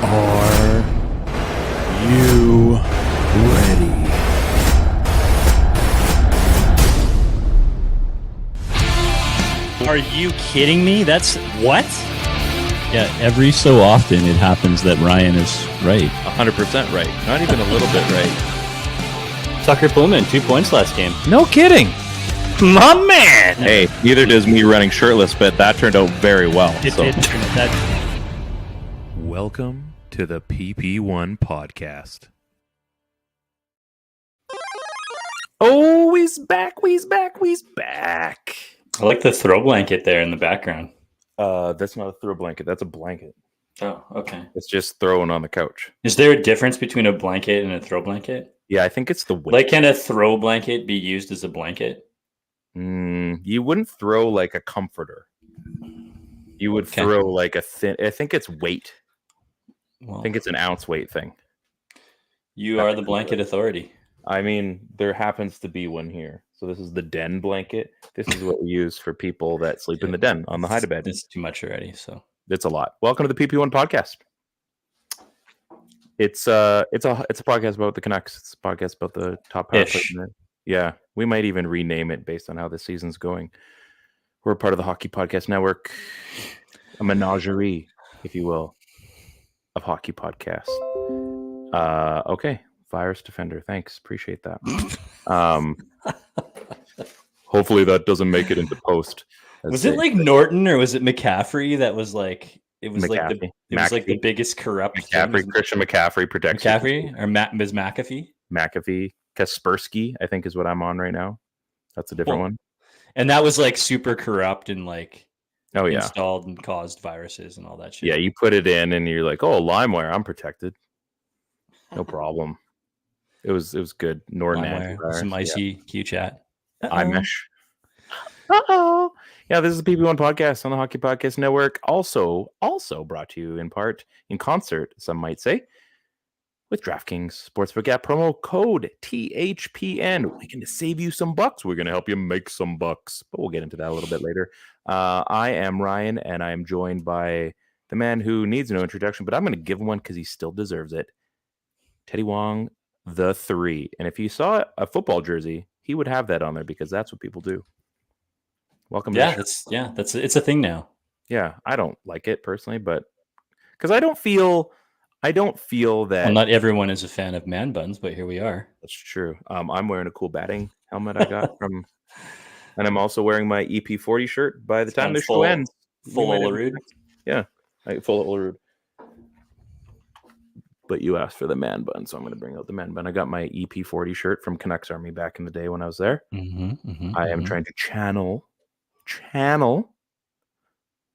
Are you ready? Are you kidding me? That's what? Yeah, every so often it happens that Ryan is right. 100% right. Not even a little bit right. Tucker Pullman, 2 points last game. No kidding. My man! Hey, neither does me running shirtless, but that turned out very well. Welcome to the PP1 podcast. Oh, he's back. He's back. I like the throw blanket there in the background. That's not a throw blanket. That's a blanket. Oh, okay. It's just thrown on the couch. Is there a difference between a blanket and a throw blanket? Yeah, I think it's the weight. Like, can a throw blanket be used as a blanket? You wouldn't throw like a comforter. You would throw like a thin. I think it's weight. Well, I think it's an ounce weight thing. You are the blanket authority. I mean, there happens to be one here. So this is the den blanket. This is what we use for people that sleep in the den on the hide-a-bed. It's too much already. So It's a lot. Welcome to the PP1 podcast. It's a podcast about the Canucks. It's a podcast about the top power play. Yeah, we might even rename it based on how this season's going. We're part of the Hockey Podcast Network, a menagerie, if you will, of hockey podcasts. Okay, Virus Defender. Thanks, appreciate that. Hopefully that doesn't make it into post. Was it like Norton or was it McCaffrey that was like McAfee. like the biggest corrupt McCaffrey, Christian McCaffrey protects McCaffrey or Ms. McAfee? McAfee, Kaspersky, I think is what I'm on right now. That's a different one. And that was like super corrupt and like installed and caused viruses and all that shit. Yeah, you put it in and you're like, oh, LimeWire, I'm protected. No problem. It was good. Norton some ICQ chat. iMesh. Uh-oh. Yeah, this is the PP1 podcast on the Hockey Podcast Network. Also brought to you in part, in concert, some might say, with DraftKings Sportsbook app promo code THPN. We're going to save you some bucks. We're going to help you make some bucks. But we'll get into that a little bit later. I am Ryan, and I am joined by the man who needs no introduction, but I'm going to give him one because he still deserves it. Teddy Wong, the 3. And if you saw a football jersey, he would have that on there because that's what people do. Welcome. It's a thing now. Yeah, I don't like it personally, but because I don't feel that. Well, not everyone is a fan of man buns, but here we are. That's true. I'm wearing a cool batting helmet I got from, and I'm also wearing my EP40 shirt. By the time the show ends, full Olerud. Yeah, full Olerud. But you asked for the man bun, so I'm going to bring out the man bun. I got my EP40 shirt from Canucks Army back in the day when I was there. I am trying to channel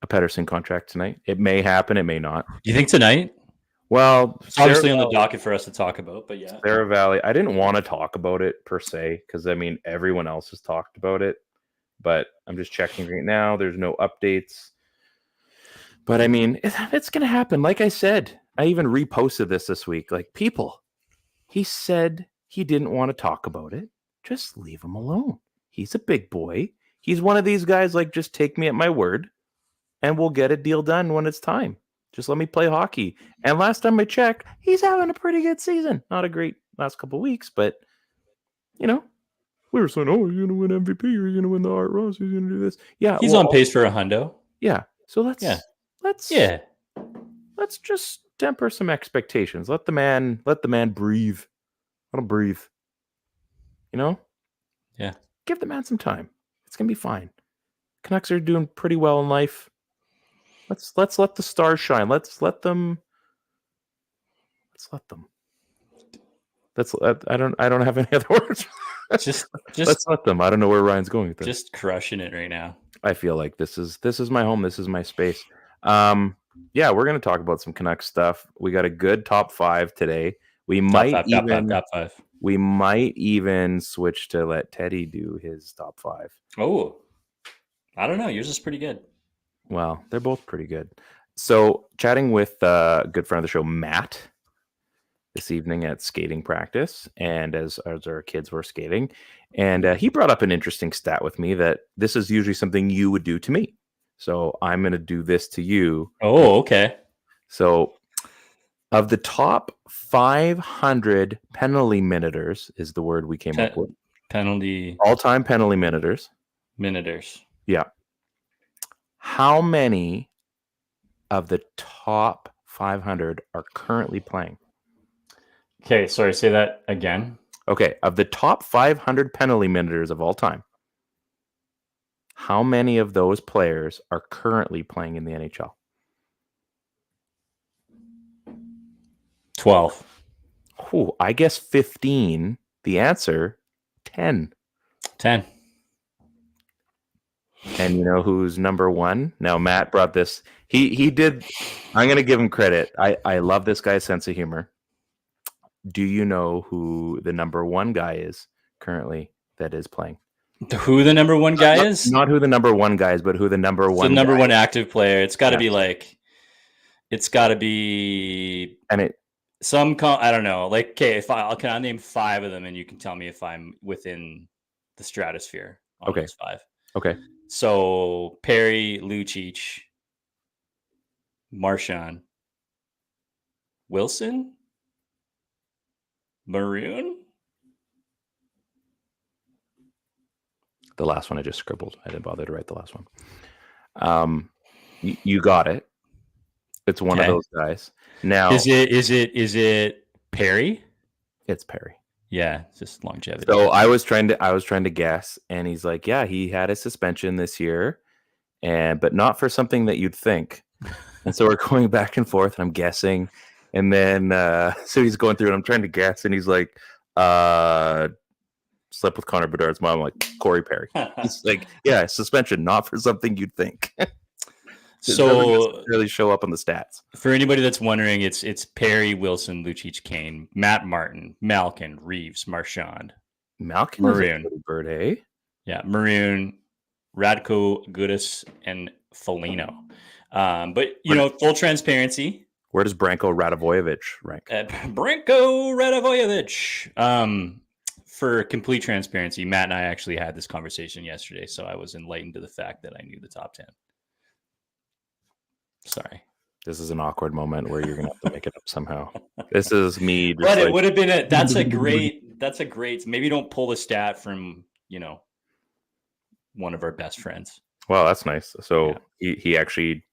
a Pettersson contract tonight. It may happen, it may not. Do you think tonight? Well, it's obviously on the docket for us to talk about, but yeah. Sarah Valley, I didn't want to talk about it per se, because I mean, everyone else has talked about it, but I'm just checking right now. There's no updates. But I mean, it's going to happen. Like I said, I even reposted this week. Like, people, he said he didn't want to talk about it. Just leave him alone. He's a big boy. He's one of these guys, like, just take me at my word, and we'll get a deal done when it's time. Just let me play hockey. And last time I checked, he's having a pretty good season. Not a great last couple of weeks, but, you know, we were saying, oh, he's going to win MVP, or he's going to win the Art Ross, he's going to do this. Yeah, he's on pace for a hundo. Yeah, so let's just temper some expectations. Let the man breathe. Let him breathe. You know? Yeah. Give the man some time. It's gonna be fine. Canucks are doing pretty well in life. Let's let the stars shine. Let's let them. I don't have any other words. just let's let them. I don't know where Ryan's going with this. Just crushing it right now. I feel like this is my home. This is my space. Yeah, we're gonna talk about some Canucks stuff. We got a good top 5 today. We might even switch to let Teddy do his top 5. Oh, I don't know. Yours is pretty good. Well, they're both pretty good. So, chatting with a good friend of the show, Matt, this evening at skating practice, and as our kids were skating, and he brought up an interesting stat with me that this is usually something you would do to me. So I'm going to do this to you. Oh, okay. So Of the top 500 penalty minuters is the word we came up with. Penalty All-time penalty minuters. minuters. Yeah. How many of the top 500 are currently playing? Okay, sorry, say that again. Okay, of the top 500 penalty minuters of all time, how many of those players are currently playing in the NHL? 12. Ooh, I guess 15. The answer, 10. 10. And you know who's number one? Now, Matt brought this. He did. I'm going to give him credit. I love this guy's sense of humor. Do you know who the number one guy is currently that is playing? Who the number one guy is? Not who the number one guy is, but who the number one. The number guy one is. active player. It's got to Yeah. be like. It's got to be. And it. I don't know. Like, okay, can I name 5 of them, and you can tell me if I'm within the stratosphere on Okay. those 5. Okay. So Perry, Lucic, Marchand, Wilson, Maroon. The last one I just scribbled. I didn't bother to write the last one. You got it. It's one of those guys. Now, is it Perry? It's Perry. Yeah, it's just longevity. So I was trying to guess, and he's like, yeah, he had a suspension this year, but not for something that you'd think. And so we're going back and forth, and I'm guessing, and then so he's going through, and I'm trying to guess, and he's like, slept with Connor Bedard's mom. I'm like, Corey Perry. He's like, yeah, suspension, not for something you'd think. So really show up on the stats. For anybody that's wondering, it's Perry, Wilson, Lucic, Kane, Matt Martin, Malkin, Reeves, Marchand, Malkin, Maroon, bird, eh? Yeah, Maroon, Radko Gudas, and Foligno. But full transparency. Where does Branko Radivojevic rank? Branko Radivojevic. For complete transparency, Matt and I actually had this conversation yesterday, so I was enlightened to the fact that I knew the top 10. Sorry. This is an awkward moment where you're gonna have to make it up somehow. This is me. But it would have been that's a great. Maybe don't pull the stat from one of our best friends. Well, that's nice. So he actually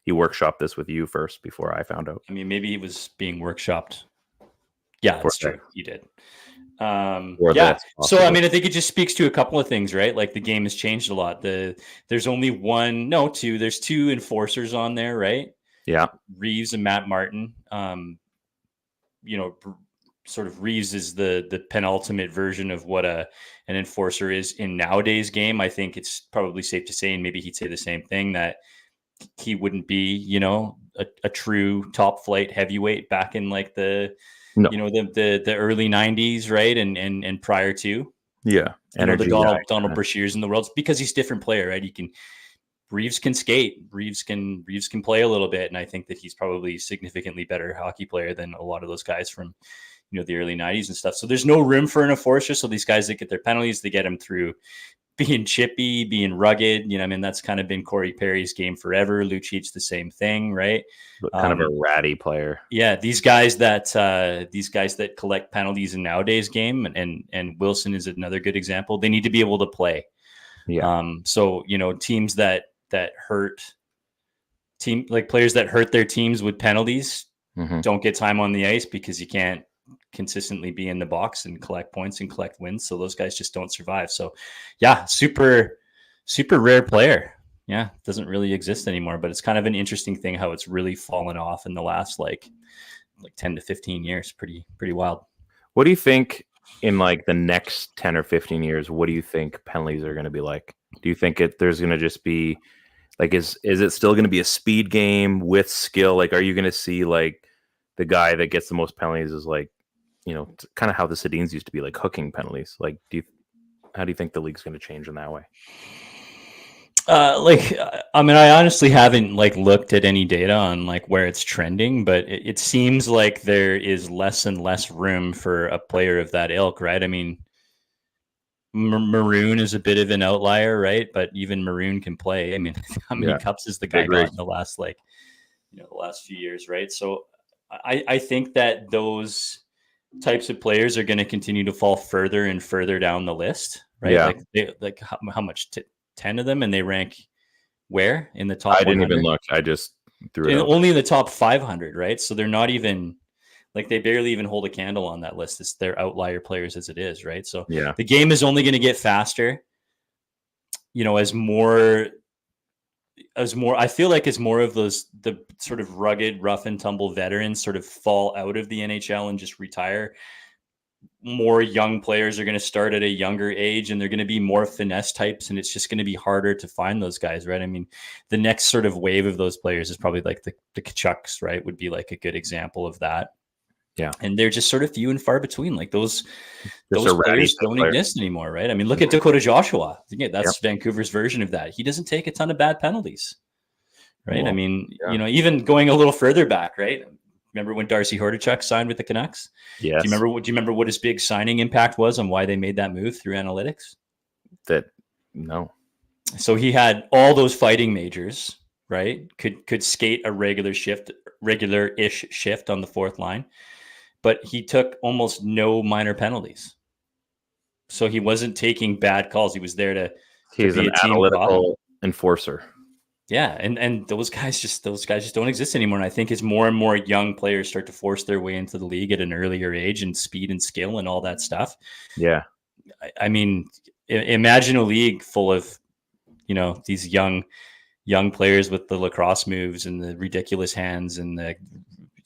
he workshopped this with you first before I found out. I mean, maybe he was being workshopped. Yeah, that's true. He did. So I mean, I think it just speaks to a couple of things, right? Like the game has changed a lot. There's only two. There's 2 enforcers on there, right? Yeah, Reeves and Matt Martin. Sort of Reeves is the penultimate version of what an enforcer is in nowadays game. I think it's probably safe to say, and maybe he'd say the same thing, that he wouldn't be, a true top flight heavyweight back in like the early 90s, right? And prior to, the Donald Brashears in the world, because he's a different player, right? Reeves can skate. Reeves can play a little bit. And I think that he's probably a significantly better hockey player than a lot of those guys from, the early 90s and stuff. So there's no room for an enforcer. So these guys that get their penalties, they get them through being chippy, being rugged. That's kind of been Corey Perry's game forever. Lucic's the same thing, right? Kind of a ratty player. Yeah, these guys that collect penalties in nowadays game, and Wilson is another good example. They need to be able to play. Yeah. So teams that hurt players that hurt their teams with penalties don't get time on the ice because you can't consistently be in the box and collect points and collect wins. So those guys just don't survive. So super, super rare player. Yeah. Doesn't really exist anymore, but it's kind of an interesting thing how it's really fallen off in the last like 10 to 15 years. Pretty wild. What do you think in like the next 10 or 15 years? What do you think penalties are going to be like? Do you think there's going to just be like, is it still going to be a speed game with skill? Like, are you going to see like the guy that gets the most penalties is like, kind of how the Sedins used to be, like hooking penalties? Like, how do you think the league's going to change in that way? I honestly haven't looked at any data on where it's trending, but it seems like there is less and less room for a player of that ilk, right? I mean, Maroon is a bit of an outlier, right? But even Maroon can play. I mean, how many cups has the guy got in the last the last few years, right? So I think that those types of players are going to continue to fall further and further down the list, right? Yeah. Like how much? 10 of them, and they rank where in the top I didn't 100? even look. I just threw it And out. only in the top 500, right? So they're not even like they barely even hold a candle on that list. They're outlier players as it is, right? So Yeah. the game is only going to get faster, as more I feel like as more of the sort of rugged, rough and tumble veterans sort of fall out of the NHL and just retire. More young players are going to start at a younger age, and they're going to be more finesse types, and it's just going to be harder to find those guys, right? I mean, the next sort of wave of those players is probably like the Canucks, right? Would be like a good example of that. Yeah. And they're just sort of few and far between. Like those a ratty players type don't player. exist anymore, right? I mean, look at Dakota Joshua. Yeah, that's Vancouver's version of that. He doesn't take a ton of bad penalties, right? Well, I mean, even going a little further back, right? Remember when Darcy Hordichuk signed with the Canucks? Yes. Do you remember what his big signing impact was on why they made that move through analytics? No. So he had all those fighting majors, right? Could skate a regular-ish shift on the fourth line, but he took almost no minor penalties. So he wasn't taking bad calls. He was there to He's be an a team analytical enforcer. Yeah, and those guys just don't exist anymore. And I think as more and more young players start to force their way into the league at an earlier age, and speed and skill and all that stuff. Yeah. I mean, imagine a league full of, these young players with the lacrosse moves and the ridiculous hands and the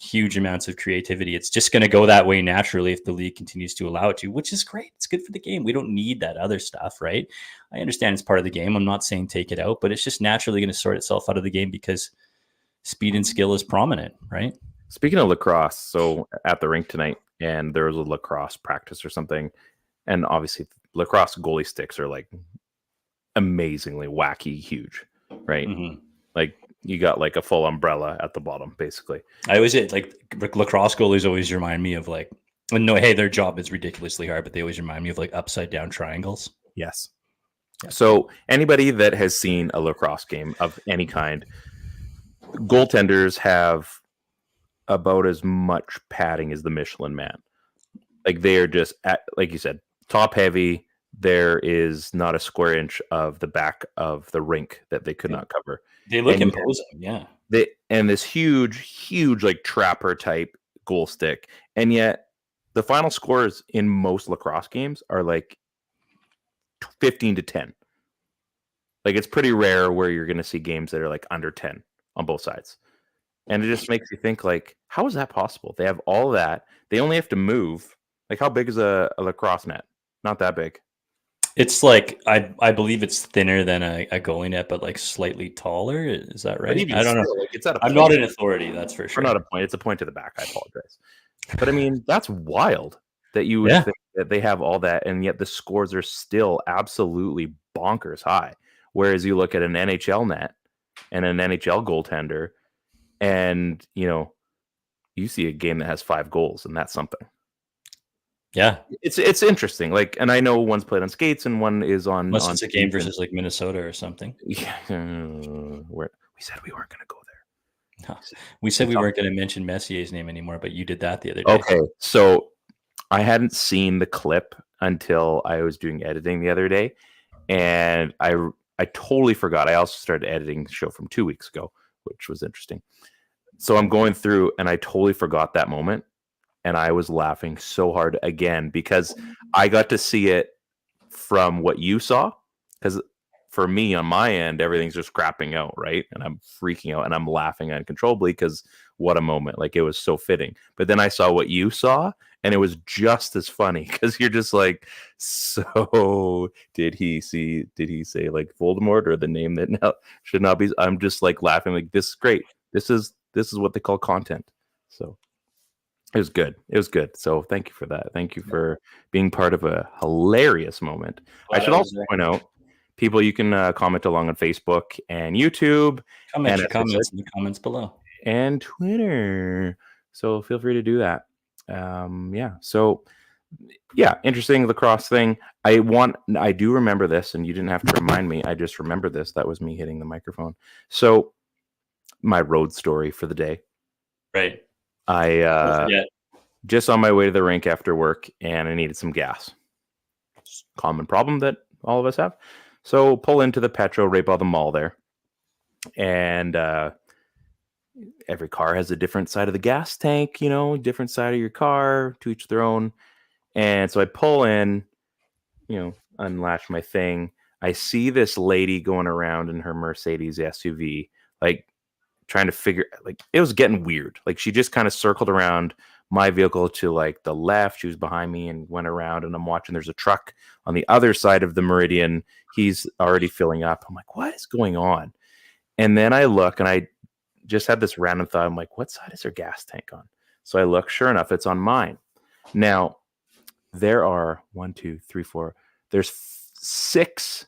huge amounts of creativity. It's just going to go that way naturally if the league continues to allow it to, which is great. It's good for the game. We don't need that other stuff, right? I understand it's part of the game. I'm not saying take it out, but it's just naturally going to sort itself out of the game because speed and skill is prominent, right? Speaking of lacrosse, so at the rink tonight, and there was a lacrosse practice or something, and obviously lacrosse goalie sticks are like amazingly wacky huge, right? Mm-hmm. Like you got like a full umbrella at the bottom, basically. I always like lacrosse goalies always remind me of like, no, hey, their job is ridiculously hard, but they always remind me of like upside down triangles. Yes. So anybody that has seen a lacrosse game of any kind, goaltenders have about as much padding as the Michelin Man. Like they are just like you said, top heavy. There is not a square inch of the back of the rink that they could not cover. They look imposing, yeah. And this huge like trapper type goal stick, and yet the final scores in most lacrosse games are like 15-10. Like it's pretty rare where you're going to see games that are like under 10 on both sides, and it just makes you think like, how is that possible? They have all that. They only have to move. Like how big is a lacrosse net? Not that big. It's like I believe it's thinner than a goalie net, but like slightly taller. Is that right? I don't know. Like, it's at I'm not an authority, that's for sure. Or not a point. It's a point to the back. I apologize. But I mean, that's wild that you would think that they have all that, and yet the scores are still absolutely bonkers high. Whereas you look at an NHL net and an NHL goaltender, and you see a game that has 5 goals, and that's something. Yeah, it's interesting. Like, and I know one's played on skates and one is on. Unless it's a game versus like Minnesota or something. Yeah, we said we weren't going to go there. No. We said we weren't going to mention Messier's name anymore, but you did that the other day. Okay, so I hadn't seen the clip until I was doing editing the other day, and I totally forgot. I also started editing the show from 2 weeks ago, which was interesting. So I'm going through, and I totally forgot that moment. And I was laughing so hard again because I got to see it from what you saw. Because for me, on my end, everything's just crapping out, right? And I'm freaking out and I'm laughing uncontrollably because what a moment. Like it was so fitting. But then I saw what you saw and it was just as funny because you're just like, so did he say like Voldemort or the name that now should not be? I'm just like laughing like, this is great. This is what they call content. So. It was good. So thank you for that. Thank you for being part of a hilarious moment. I should also point out, people, you can comment along on Facebook and YouTube. Comment your comments in the comments below. And Twitter. So feel free to do that. Yeah. So, yeah, interesting lacrosse thing. I do remember this, and you didn't have to remind me. I just remember this. That was me hitting the microphone. So my road story for the day. Right. I just on my way to the rink after work, and I needed some gas. Common problem that all of us have. So pull into the Petro right by the mall there, and every car has a different side of the gas tank, different side of your car, to each their own. And so I pull in, unlatch my thing. I see this lady going around in her Mercedes SUV, like trying to figure, like it was getting weird. Like she just kind of circled around my vehicle to like the left. She was behind me and went around, and I'm watching. There's a truck on the other side of the Meridian. He's already filling up. I'm like, what is going on? And then I look, and I just had this random thought. I'm like, what side is her gas tank on? So I look, sure enough, it's on mine. Now, there are 1, 2, 3, 4. There's 6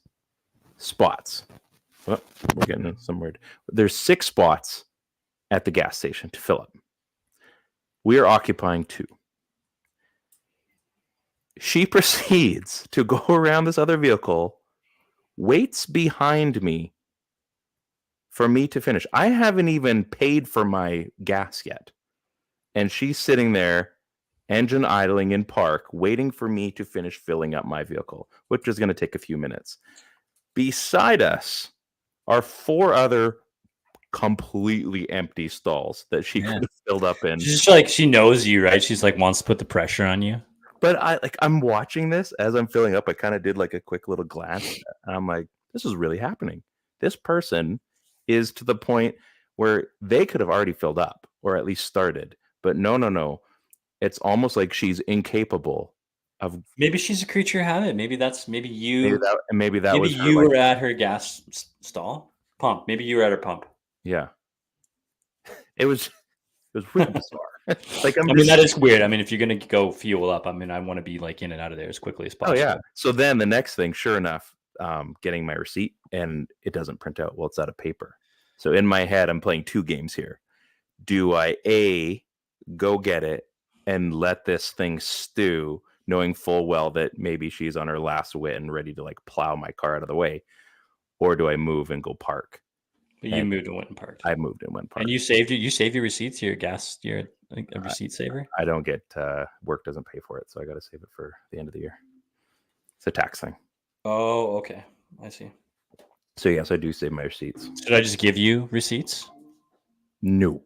spots. Oh, we're getting somewhere. There's 6 spots at the gas station to fill up. We are occupying 2. She proceeds to go around this other vehicle, waits behind me for me to finish. I haven't even paid for my gas yet. And she's sitting there, engine idling in park, waiting for me to finish filling up my vehicle, which is going to take a few minutes. Beside us are 4 other completely empty stalls that she could have filled up in. She's like, she knows you, right? She's like wants to put the pressure on you. But I'm watching this as I'm filling up. I kind of did like a quick little glance, and I'm like, this is really happening. This person is to the point where they could have already filled up or at least started. But no. It's almost like she's incapable of. Maybe she's a creature of habit. Maybe you. Maybe you were at her gas pump. Maybe you were at her pump. Yeah. It was really bizarre. That is weird. I mean, if you're gonna go fuel up, I want to be like in and out of there as quickly as possible. Oh yeah. So then the next thing, sure enough, getting my receipt, and it doesn't print out. Well, it's out of paper. So in my head, I'm playing 2 games here. Do I go get it and let this thing stew, knowing full well that maybe she's on her last wit and ready to like plow my car out of the way, or do I move and go park? But you moved and went and parked. I moved and went and parked. And you saved your receipts, your gas, you're a receipt saver? I don't get work doesn't pay for it, so I got to save it for the end of the year. It's a tax thing. Oh, okay. I see. So yes, I do save my receipts. Should I just give you receipts? No.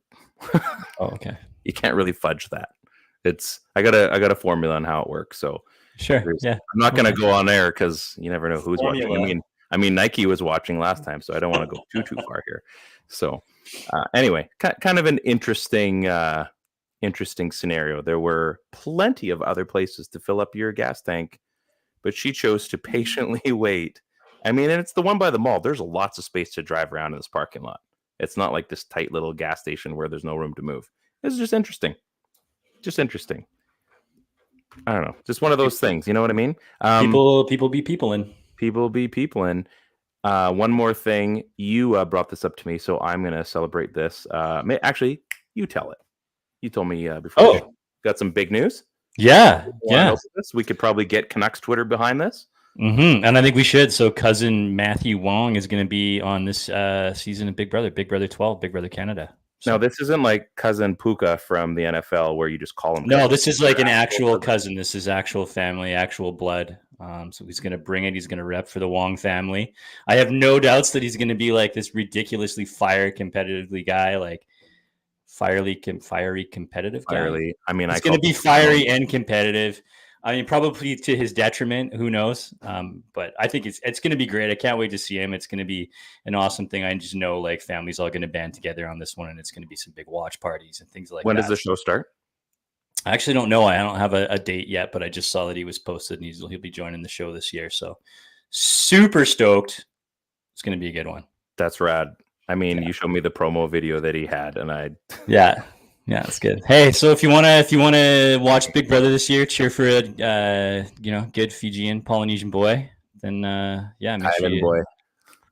Oh, okay. You can't really fudge that. I got a formula on how it works. So sure. Yeah. I'm not going to go on air because you never know who's watching. I mean, Nike was watching last time, so I don't want to go too far here. So anyway, kind of an interesting scenario. There were plenty of other places to fill up your gas tank, but she chose to patiently wait. I mean, and it's the one by the mall. There's lots of space to drive around in this parking lot. It's not like this tight little gas station where there's no room to move. It's just interesting. I don't know. Just one of those things. You know what I mean? People be people in. People be people in. One more thing. You brought this up to me, so I'm going to celebrate this. Actually, you tell it. You told me before. Oh. Got some big news? Yeah. We could probably get Canucks Twitter behind this. Mm-hmm. And I think we should. So cousin Matthew Wong is going to be on this season of Big Brother 12, Big Brother Canada. So. Now, this isn't like cousin Puka from the NFL where you just call him. No, this is like an actual cousin. This is actual family, actual blood. So he's going to bring it. He's going to rep for the Wong family. I have no doubts that he's going to be like this ridiculously competitively guy, like fiery competitive guy. I mean, he's going to be fiery and competitive. I mean, probably to his detriment. Who knows? But I think it's going to be great. I can't wait to see him. It's going to be an awesome thing. I just know like families all going to band together on this one, and it's going to be some big watch parties and things like that. When does the show start? I actually don't know. I don't have a date yet, but I just saw that he was posted, and he'll be joining the show this year. So super stoked. It's going to be a good one. That's rad. I mean, You showed me the promo video that he had, and yeah, that's good. Hey, so if you wanna watch Big Brother this year, cheer for a good Fijian Polynesian boy, then make sure you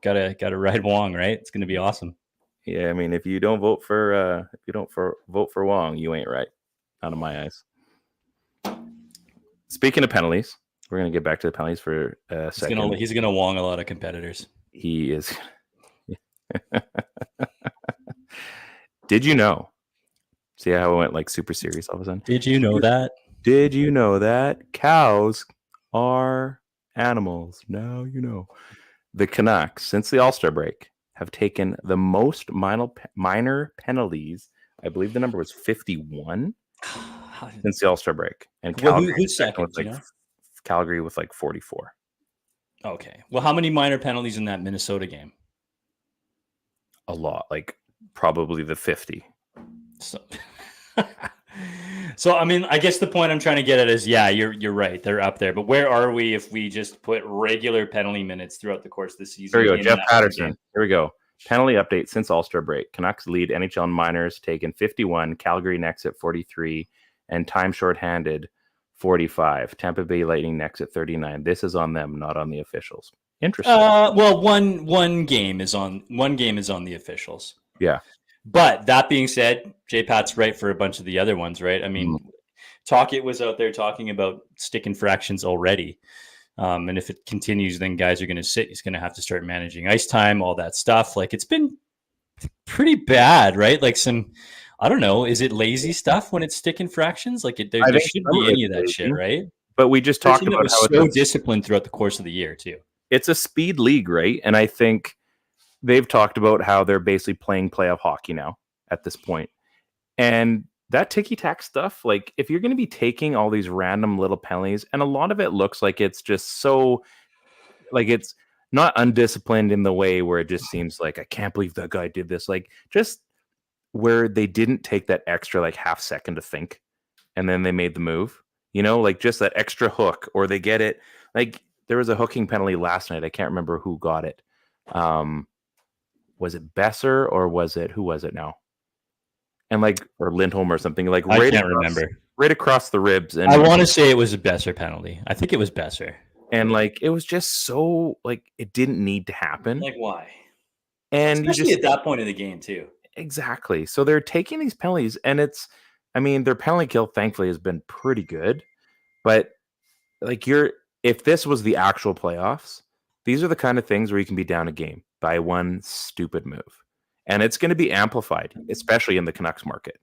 gotta ride Wong, right? It's gonna be awesome. Yeah, I mean, if you don't vote for vote for Wong, you ain't right. Out of my eyes. Speaking of penalties, we're gonna get back to the penalties for a second. He's gonna Wong a lot of competitors. He is. Did you know? See how it went like super serious all of a sudden? Did you know that? Did you know that cows are animals? Now you know. The Canucks, since the All-Star break, have taken the most minor penalties. I believe the number was 51 since the All-Star break. And Calgary, who's second? with Calgary with like 44. Okay. Well, how many minor penalties in that Minnesota game? A lot, like probably the 50. So, I mean, I guess the point I'm trying to get at is, yeah, you're right. They're up there. But where are we if we just put regular penalty minutes throughout the course of the season? There we go. Jeff Patterson. Here we go. Penalty update since All-Star break. Canucks lead NHL in minors, taken 51. Calgary next at 43. And time shorthanded, 45. Tampa Bay Lightning next at 39. This is on them, not on the officials. Interesting. Well, one game is on the officials. Yeah. But that being said, J-Pat's right for a bunch of the other ones, right? I mean, Talkit was out there talking about stick infractions already. And if it continues, then guys are going to sit. He's going to have to start managing ice time, all that stuff. Like, it's been pretty bad, right? Like I don't know. Is it lazy stuff when it's stick infractions? Like there shouldn't be any of that shit, right? But we just talked about how it's so disciplined throughout the course of the year too. It's a speed league, right? And I think they've talked about how they're basically playing playoff hockey now at this point. And that ticky-tack stuff, like if you're going to be taking all these random little penalties, and a lot of it looks like it's just so, like it's not undisciplined in the way where it just seems like, I can't believe that guy did this. Like just where they didn't take that extra like half second to think and then they made the move, like just that extra hook, or they get it. Like there was a hooking penalty last night. I can't remember who got it. Was it Besser or who was it now? And or Lindholm or something, like I can't remember. Right across the ribs. And I want to say it was a Besser penalty. I think it was Besser. And it was just so it didn't need to happen. Like why? And especially at that point in the game too. Exactly. So they're taking these penalties, and their penalty kill thankfully has been pretty good. But if this was the actual playoffs, these are the kind of things where you can be down a game by one stupid move. And it's going to be amplified, especially in the Canucks market.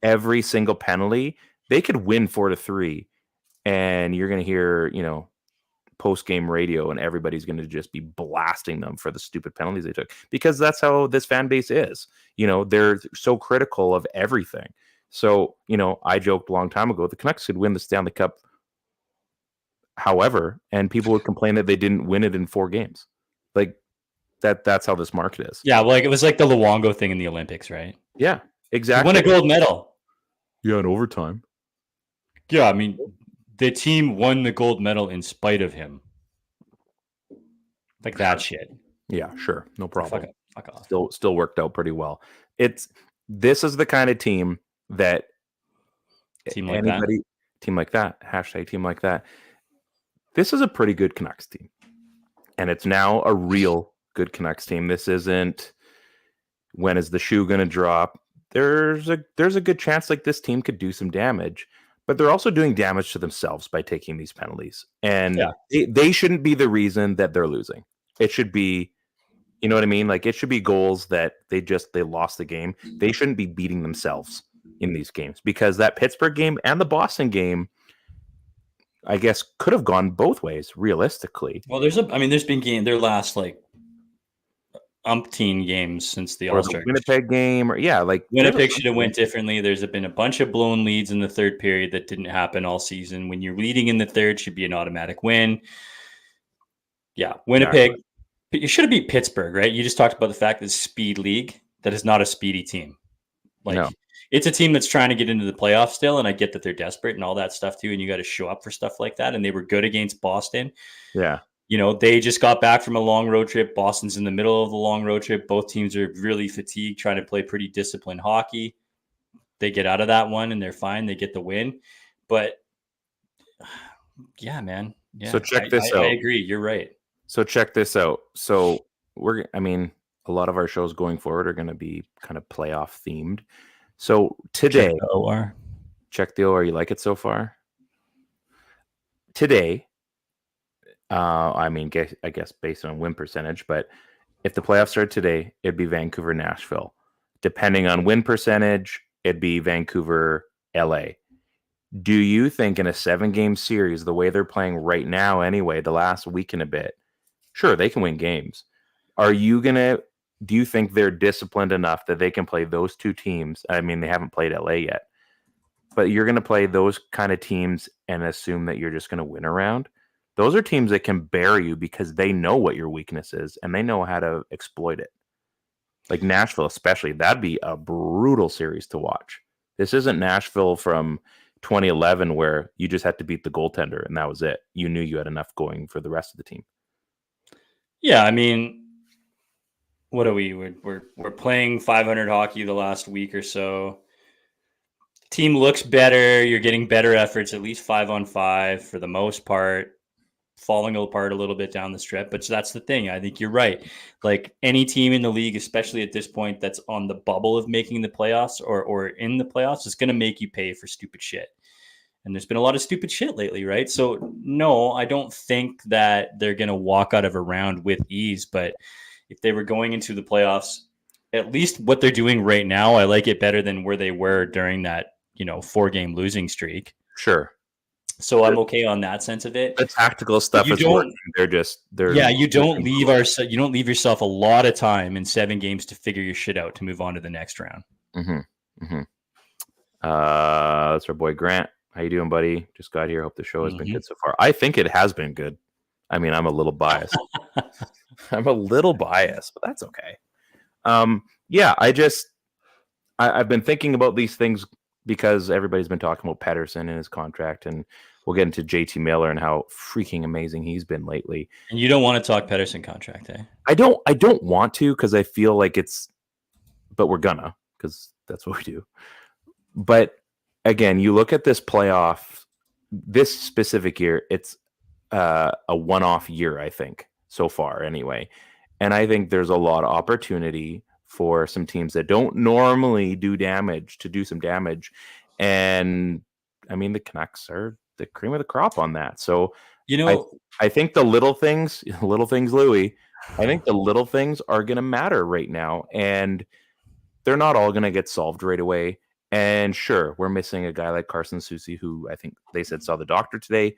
Every single penalty, they could win 4-3, and you're going to hear, post-game radio, and everybody's going to just be blasting them for the stupid penalties they took, because that's how this fan base is. They're so critical of everything. So, I joked a long time ago, the Canucks could win the Stanley Cup however, and people would complain that they didn't win it in 4 games. That's how this market is. Yeah, it was like the Luongo thing in the Olympics, right? Yeah, exactly. He won a gold medal. Yeah, in overtime. Yeah, I mean, the team won the gold medal in spite of him. Like that shit. Yeah, sure. No problem. Fuck off. Still worked out pretty well. This is the kind of team that team like that. Hashtag team like that. This is a pretty good Canucks team. And it's now a real good Canucks team. This isn't when is the shoe going to drop. There's a good chance this team could do some damage, but they're also doing damage to themselves by taking these penalties. And they shouldn't be the reason that they're losing. It should be, you know what I mean? It should be goals that they lost the game. They shouldn't be beating themselves in these games, because that Pittsburgh game and the Boston game, I guess, could have gone both ways realistically. Well, there's been their last umpteen games since the All-Star Winnipeg game, or Winnipeg should have went differently. There's been a bunch of blown leads in the third period that didn't happen all season. When you're leading in the third, should be an automatic win. Yeah, Winnipeg. But you should have beat Pittsburgh, right? You just talked about the fact that it's a speed league. That is not a speedy team. No. It's a team that's trying to get into the playoffs still, and I get that they're desperate and all that stuff too, and you got to show up for stuff like that, and they were good against Boston. Yeah. They just got back from a long road trip. Boston's in the middle of the long road trip. Both teams are really fatigued, trying to play pretty disciplined hockey. They get out of that one, and they're fine. They get the win. But, yeah, man. Yeah, so check this out. I agree. You're right. So check this out. So a lot of our shows going forward are going to be kind of playoff themed. So today, check the OR. You like it so far? Today, I guess based on win percentage, but if the playoffs start today, it'd be Vancouver, Nashville. Depending on win percentage, it'd be Vancouver, LA. Do you think in a 7-game series, the way they're playing right now anyway, the last week and a bit, sure, they can win games. Do you think they're disciplined enough that they can play those two teams? I mean, they haven't played LA yet, but you're going to play those kind of teams and assume that you're just going to win around? Those are teams that can bury you because they know what your weakness is and they know how to exploit it. Like Nashville, especially, that'd be a brutal series to watch. This isn't Nashville from 2011 where you just had to beat the goaltender and that was it. You knew you had enough going for the rest of the team. Yeah, I mean, what are we? We're playing 500 hockey the last week or so. Team looks better. You're getting better efforts, at least 5-on-5 for the most part. Falling apart a little bit down the stretch, but that's the thing. I think you're right. Like any team in the league, especially at this point, that's on the bubble of making the playoffs or in the playoffs, is going to make you pay for stupid shit. And there's been a lot of stupid shit lately, right? So no, I don't think that they're going to walk out of a round with ease. But if they were going into the playoffs, at least what they're doing right now, I like it better than where they were during that 4-game losing streak. Sure. So I'm okay on that sense of it. The tactical stuff is working. You don't leave yourself a lot of time in 7 games to figure your shit out to move on to the next round. That's our boy Grant. How you doing, buddy? Just got here. Hope the show has been good so far. I think it has been good. I mean, I'm a little biased. But that's okay. Yeah, I've been thinking about these things because everybody's been talking about Pettersson and his contract, and we'll get into JT Miller and how freaking amazing he's been lately. And you don't want to talk Pettersson contract, eh? I don't want to because I feel like but we're gonna, because that's what we do. But again, you look at this playoff, this specific year, it's a one-off year, I think, so far anyway. And I think there's a lot of opportunity for some teams that don't normally do damage to do some damage. And I mean, the Canucks are the cream of the crop on that. So, I think the little things, Louis, I think the little things are going to matter right now. And they're not all going to get solved right away. And sure, we're missing a guy like Carson Soucy, who I think they said saw the doctor today.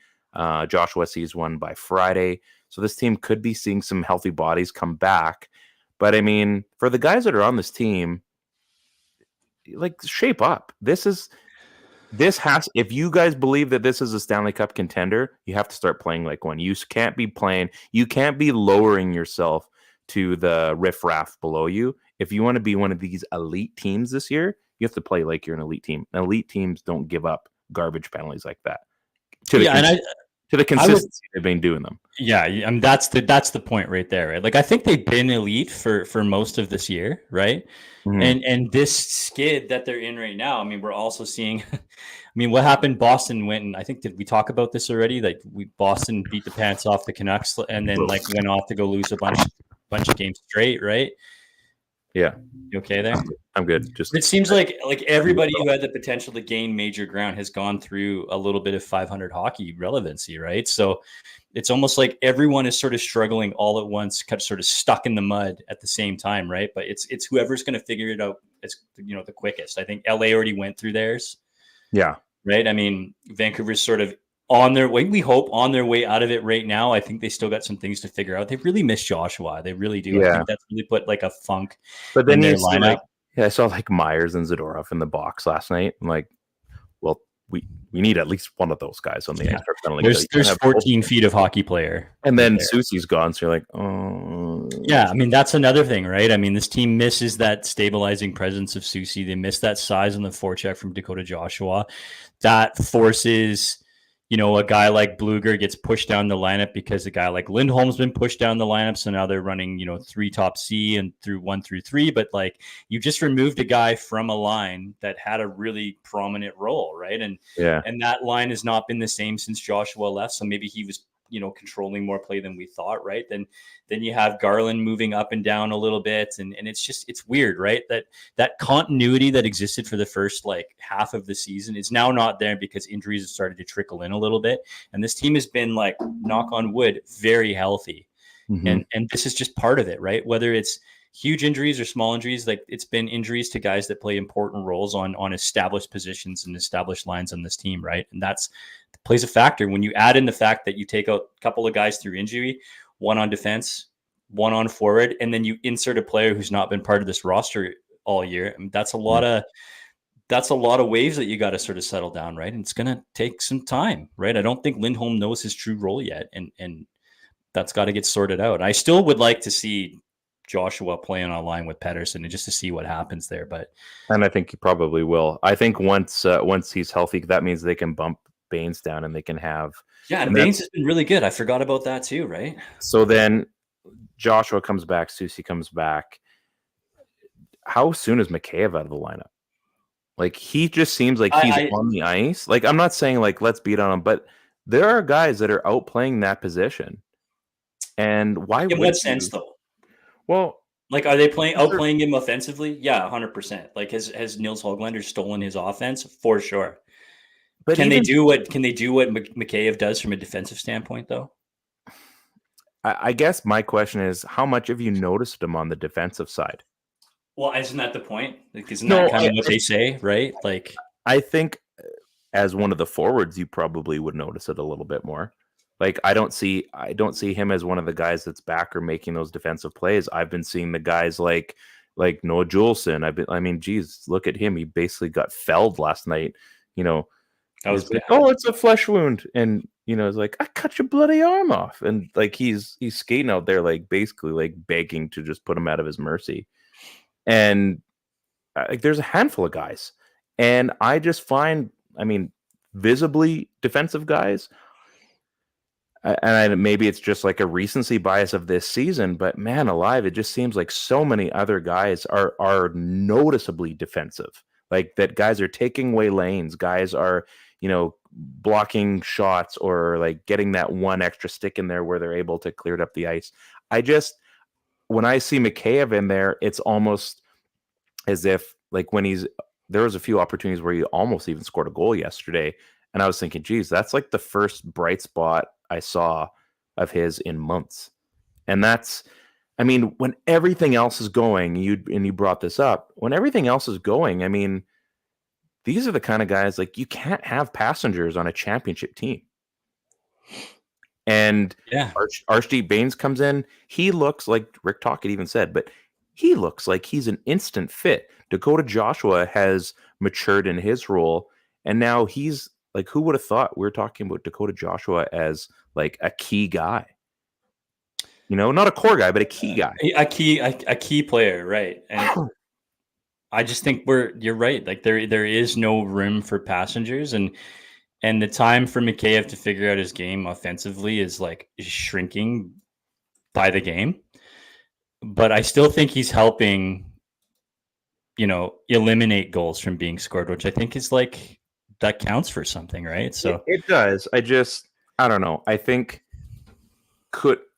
Joshua sees one by Friday. So this team could be seeing some healthy bodies come back. But I mean, for the guys that are on this team, like, shape up. If you guys believe that this is a Stanley Cup contender, you have to start playing like one. You can't be lowering yourself to the riffraff below you. If you want to be one of these elite teams this year, you have to play like you're an elite team. And elite teams don't give up garbage penalties like that. To the consistency they've been doing them. Yeah, I mean, that's the point right there, right? Like, I think they've been elite for most of this year, right? Mm-hmm. And this skid that they're in right now, I mean, we're also seeing, I mean, what happened? Boston went, and I think, did we talk about this already? Like, Boston beat the pants off the Canucks and then went off to go lose a bunch of games straight, right? Yeah. You okay there? I'm good. It seems like everybody who had the potential to gain major ground has gone through a little bit of 500 hockey relevancy, right? So it's almost like everyone is sort of struggling all at once, kind of sort of stuck in the mud at the same time, right? But it's whoever's going to figure it out as the quickest. I think LA already went through theirs. Yeah. Right. I mean, Vancouver's sort of on their way. We hope on their way out of it right now. I think they still got some things to figure out. They really miss Joshua. They really do. Yeah. I think that's really put like a funk in their lineup. I saw like Myers and Zadorov in the box last night. I'm like, well, we need at least one of those guys on the extra penalty. There's 14 feet of hockey player. And then Soucy's gone. So you're like, oh. Yeah, I mean, that's another thing, right? I mean, this team misses that stabilizing presence of Soucy. They miss that size on the forecheck from Dakota Joshua. That forces, a guy like Bluger gets pushed down the lineup because a guy like Lindholm's been pushed down the lineup. So now they're running, 3 top C and through 1 through 3. But like, you just removed a guy from a line that had a really prominent role, right? And that line has not been the same since Joshua left. So maybe he was, controlling more play than we thought, right? Then you have Garland moving up and down a little bit. And it's weird, right? That continuity that existed for the first half of the season is now not there because injuries have started to trickle in a little bit. And this team has been, knock on wood, very healthy. Mm-hmm. And this is just part of it, right? Whether it's huge injuries or small injuries. Like it's been injuries to guys that play important roles on established positions and established lines on this team, right? And that's plays a factor when you add in the fact that you take out a couple of guys through injury, one on defense, one on forward, and then you insert a player who's not been part of this roster all year. I mean, that's a lot of waves that you got to sort of settle down, right? And it's going to take some time, right? I don't think Lindholm knows his true role yet, and that's got to get sorted out. I still would like to see Joshua playing on a line with Pettersson and just to see what happens there. And I think he probably will. I think once he's healthy, that means they can bump Baines down and they can have. Yeah, and Baines has been really good. I forgot about that too, right? So then Joshua comes back, Susie comes back. How soon is Mikheyev out of the lineup? Like, he just seems like he's on the ice. Like, I'm not saying, like, let's beat on him, but there are guys that are outplaying that position. And why would in what sense, though? Well, like, are they outplaying him offensively? Yeah, 100%. Like, has Nils Höglander stolen his offense? For sure. But can they do what Mikheyev does from a defensive standpoint, though? I guess my question is, how much have you noticed him on the defensive side? Well, isn't that the point? Like, isn't that kind of what they say, right? Like, I think as one of the forwards, you probably would notice it a little bit more. Like, I don't see him as one of the guys that's back or making those defensive plays. I've been seeing the guys like Noah Juleson. Geez, look at him. He basically got felled last night. You know, that was like, oh, it's a flesh wound, and it's like, I cut your bloody arm off, and like he's skating out there like basically like begging to just put him out of his mercy. And there's a handful of guys, and I just find, visibly defensive guys. And maybe it's just like a recency bias of this season, but man alive, it just seems like so many other guys are noticeably defensive. Like, that guys are taking away lanes, guys are, blocking shots, or like getting that one extra stick in there where they're able to clear it up the ice. When I see Mikheyev in there, it's almost as if, like, there was a few opportunities where he almost even scored a goal yesterday. And I was thinking, geez, that's like the first bright spot I saw of his in months. And that's, when everything else is going, you brought this up, when everything else is going, these are the kind of guys, like, you can't have passengers on a championship team. And Archdeep Baines comes in. He looks like, Rick Tocchet even said, but he looks like he's an instant fit. Dakota Joshua has matured in his role, and now he's like, who would have thought we were talking about Dakota Joshua as like a key guy? Not a core guy, but a key guy, a key player, right? And I just think you're right. Like, there is no room for passengers, and the time for Mikheyev to figure out his game offensively is shrinking by the game. But I still think he's helping, eliminate goals from being scored, which I think is like, that counts for something, right? So it does. I don't know. I think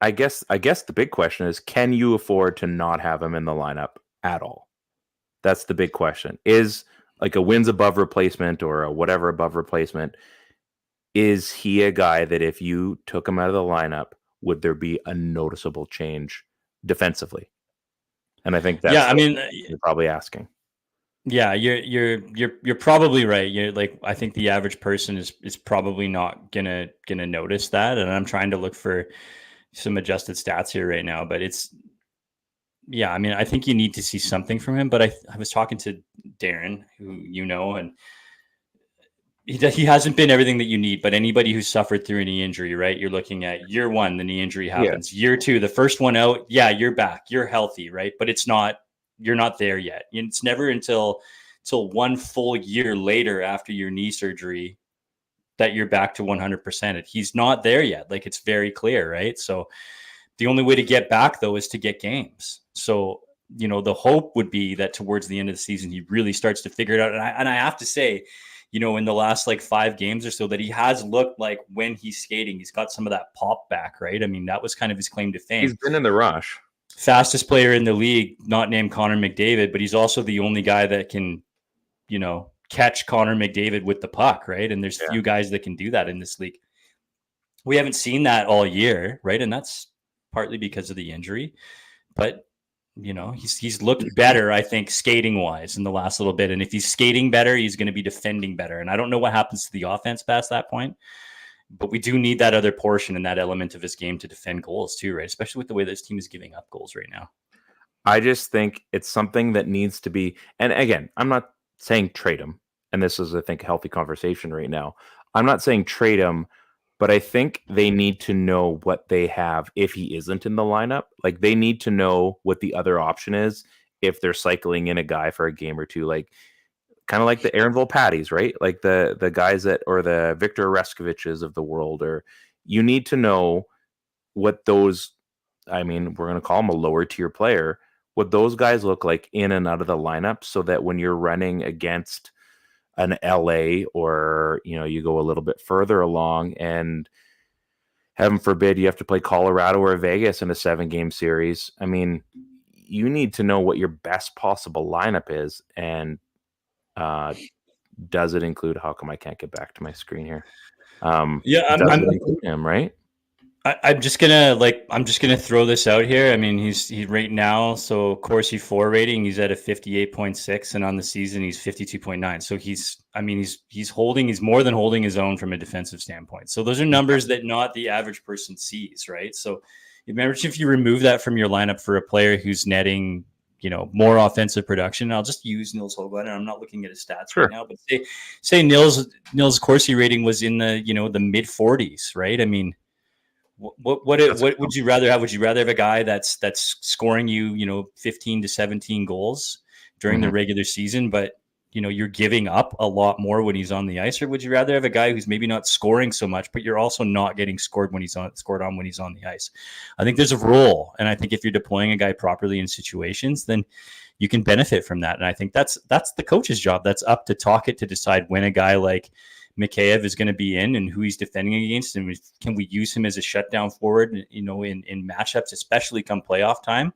I guess the big question is, can you afford to not have him in the lineup at all? That's the big question. Is like a wins above replacement or a whatever above replacement, is he a guy that if you took him out of the lineup, would there be a noticeable change defensively? And I think that's you're probably asking. Yeah, you're probably right. You're like, I think the average person is probably not gonna notice that. And I'm trying to look for some adjusted stats here right now, but it's, yeah, I think you need to see something from him. But I was talking to Darren, who and he hasn't been everything that you need. But anybody who's suffered through a knee injury, right? You're looking at year one, the knee injury happens. Yeah. Year two, the first one out, yeah, you're back, you're healthy, right? But you're not there yet. It's never until 1 full year later after your knee surgery that you're back to 100%. He's not there yet. Like, it's very clear, right? So the only way to get back, though, is to get games. So, the hope would be that towards the end of the season, he really starts to figure it out. And I have to say, in the last 5 games or so, that he has looked like, when he's skating, he's got some of that pop back, right? That was kind of his claim to fame. He's been in the rush. Fastest player in the league, not named Connor McDavid, but he's also the only guy that can, catch Connor McDavid with the puck, right? And there's few guys that can do that in this league. We haven't seen that all year, right? And that's partly because of the injury. But he's looked better, I think, skating wise in the last little bit. And if he's skating better, he's going to be defending better. And I don't know what happens to the offense past that point, but we do need that other portion and that element of his game to defend goals too, right? Especially with the way this team is giving up goals right now. I just think it's something that needs to be, and again, I'm not saying trade him. And this is, I think, a healthy conversation right now. I'm not saying trade him, but I think they need to know what they have if he isn't in the lineup. Like, they need to know what the other option is if they're cycling in a guy for a game or two, like kind of like the Aaron Volpattis, right? Like the guys or the Victor Oreskoviches of the world, or you need to know what those, I mean, we're going to call him a lower tier player, what those guys look like in and out of the lineup, so that when you're running against an LA, or you go a little bit further along, and heaven forbid you have to play Colorado or Vegas in a 7-game series. I mean, you need to know what your best possible lineup is, and does it include? How come I can't get back to my screen here? I'm include him, right? I'm just gonna throw this out here. I mean, he's right now. So Corsi 4 rating, he's at a 58.6, and on the season he's 52.9. So he's more than holding his own from a defensive standpoint. So those are numbers that not the average person sees, right? So imagine if you remove that from your lineup for a player who's netting, more offensive production. I'll just use Nils Höglander, and I'm not looking at his stats right now, but say Nils Corsi rating was in the the mid 40s, right? I mean, what would you rather have? Would you rather have a guy that's scoring you 15 to 17 goals during the regular season, but you're giving up a lot more when he's on the ice, or would you rather have a guy who's maybe not scoring so much, but you're also not getting scored when he's on the ice? I think there's a role, and I think if you're deploying a guy properly in situations, then you can benefit from that. And I think that's the coach's job. That's up to Tocchet to decide when a guy like Mikheyev is going to be in and who he's defending against, and can we use him as a shutdown forward, in matchups, especially come playoff time.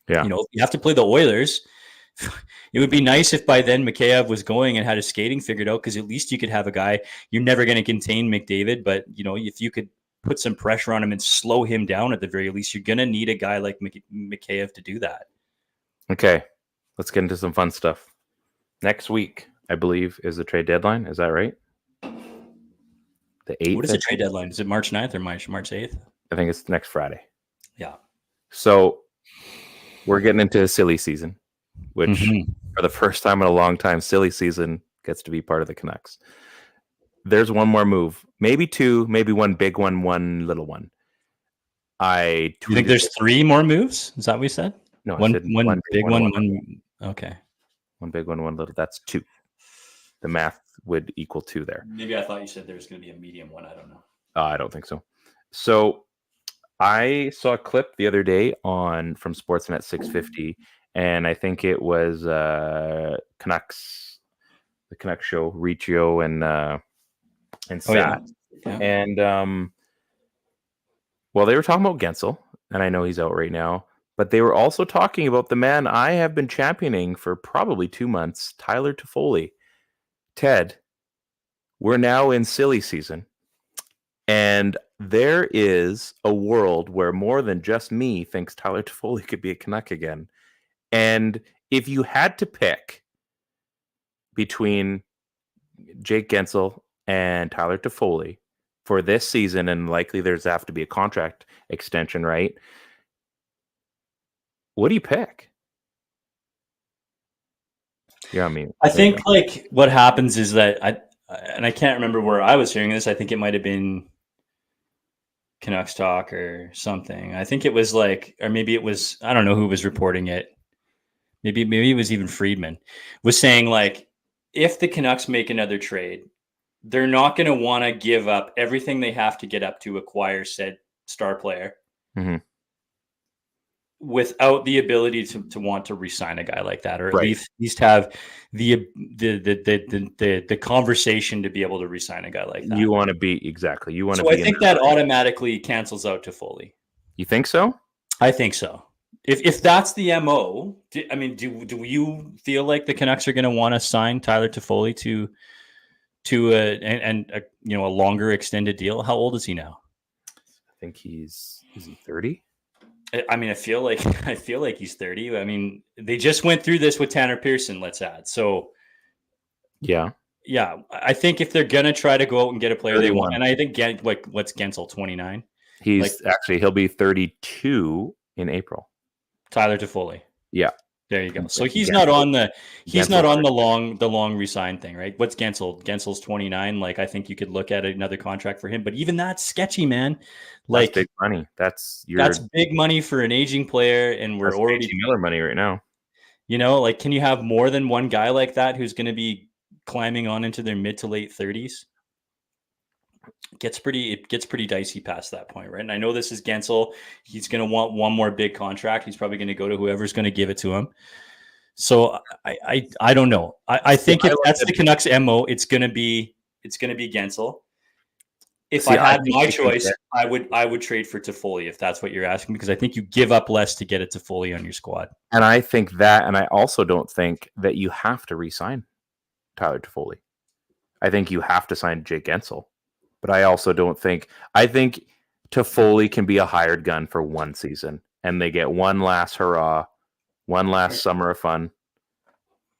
Yeah, if you have to play the Oilers, it would be nice if by then Mikheyev was going and had his skating figured out, because at least you could have a guy. You're never going to contain McDavid, but if you could put some pressure on him and slow him down at the very least, you're going to need a guy like Mikheyev to do that. Okay, let's get into some fun stuff. Next week, I believe, is the trade deadline. Is that right? The 8th. What is the trade deadline? Is it March 9th or March 8th? I think it's next Friday. Yeah. So we're getting into a silly season, which for the first time in a long time, silly season gets to be part of the Canucks. There's one more move, maybe two, maybe one big one, one little one. You think there's 3 more moves? Is that what we said? No, one big one. Okay. One big one, one little. That's 2. The math would equal 2 there. Maybe I thought you said there was going to be a medium one. I don't know. I don't think so. So I saw a clip the other day from Sportsnet 650, and I think it was Canucks, the Canucks show, Riccio and Sat. Yeah. And they were talking about Gensel, and I know he's out right now, but they were also talking about the man I have been championing for probably 2 months, Tyler Toffoli. Ted, we're now in silly season, and there is a world where more than just me thinks Tyler Toffoli could be a Canuck again. And if you had to pick between Jake Gensel and Tyler Toffoli for this season, and likely there's have to be a contract extension, right? What do you pick? Yeah, I think what happens is that I can't remember where I was hearing this. I think it might have been Canucks Talk or something. I think it was or maybe it was, I don't know who was reporting it. Maybe it was even Friedman was saying if the Canucks make another trade, they're not going to want to give up everything they have to get up to acquire said star player. Mm-hmm. Without the ability to want to re-sign a guy like that, or at least have the conversation to be able to re-sign a guy like that. You want to be exactly. You want to. So I think that automatically cancels out Toffoli. You think so? I think so. If that's the MO, do you feel like the Canucks are going to want to sign Tyler Toffoli to a longer extended deal? How old is he now? I think is he 30? I mean, I feel like he's 30. I mean, they just went through this with Tanner Pearson, let's add. So Yeah. yeah, I think if they're gonna try to go out and get a player they want, 31. and I think what's Gensel, 29? Like He'll be 32 in April. Tyler Toffoli. Yeah. There you go. So he's Gensel- not on the Gensel's long resign thing, right? What's Gensel? Gensel's 29. Like I think you could look at another contract for him, but even that's sketchy, man. That's Like big money. That's big money for an aging player, and we're already JT Miller money right now. like, can you have more than one guy like that who's going to be climbing on into their mid to late 30s? It gets pretty dicey past that point, right? And I know this is Gensel. He's going to want one more big contract. He's probably going to go to whoever's going to give it to him. So I don't know. I think if that's the Canucks MO, it's going to be Gensel. If I had my choice, I would trade for Toffoli if that's what you're asking, because I think you give up less to get a Toffoli on your squad. And I think that, and I also don't think that you have to re-sign Tyler Toffoli. I think you have to sign Jake Gensel. But I also don't think, I think Toffoli can be a hired gun for one season and they get one last hurrah, one last summer of fun.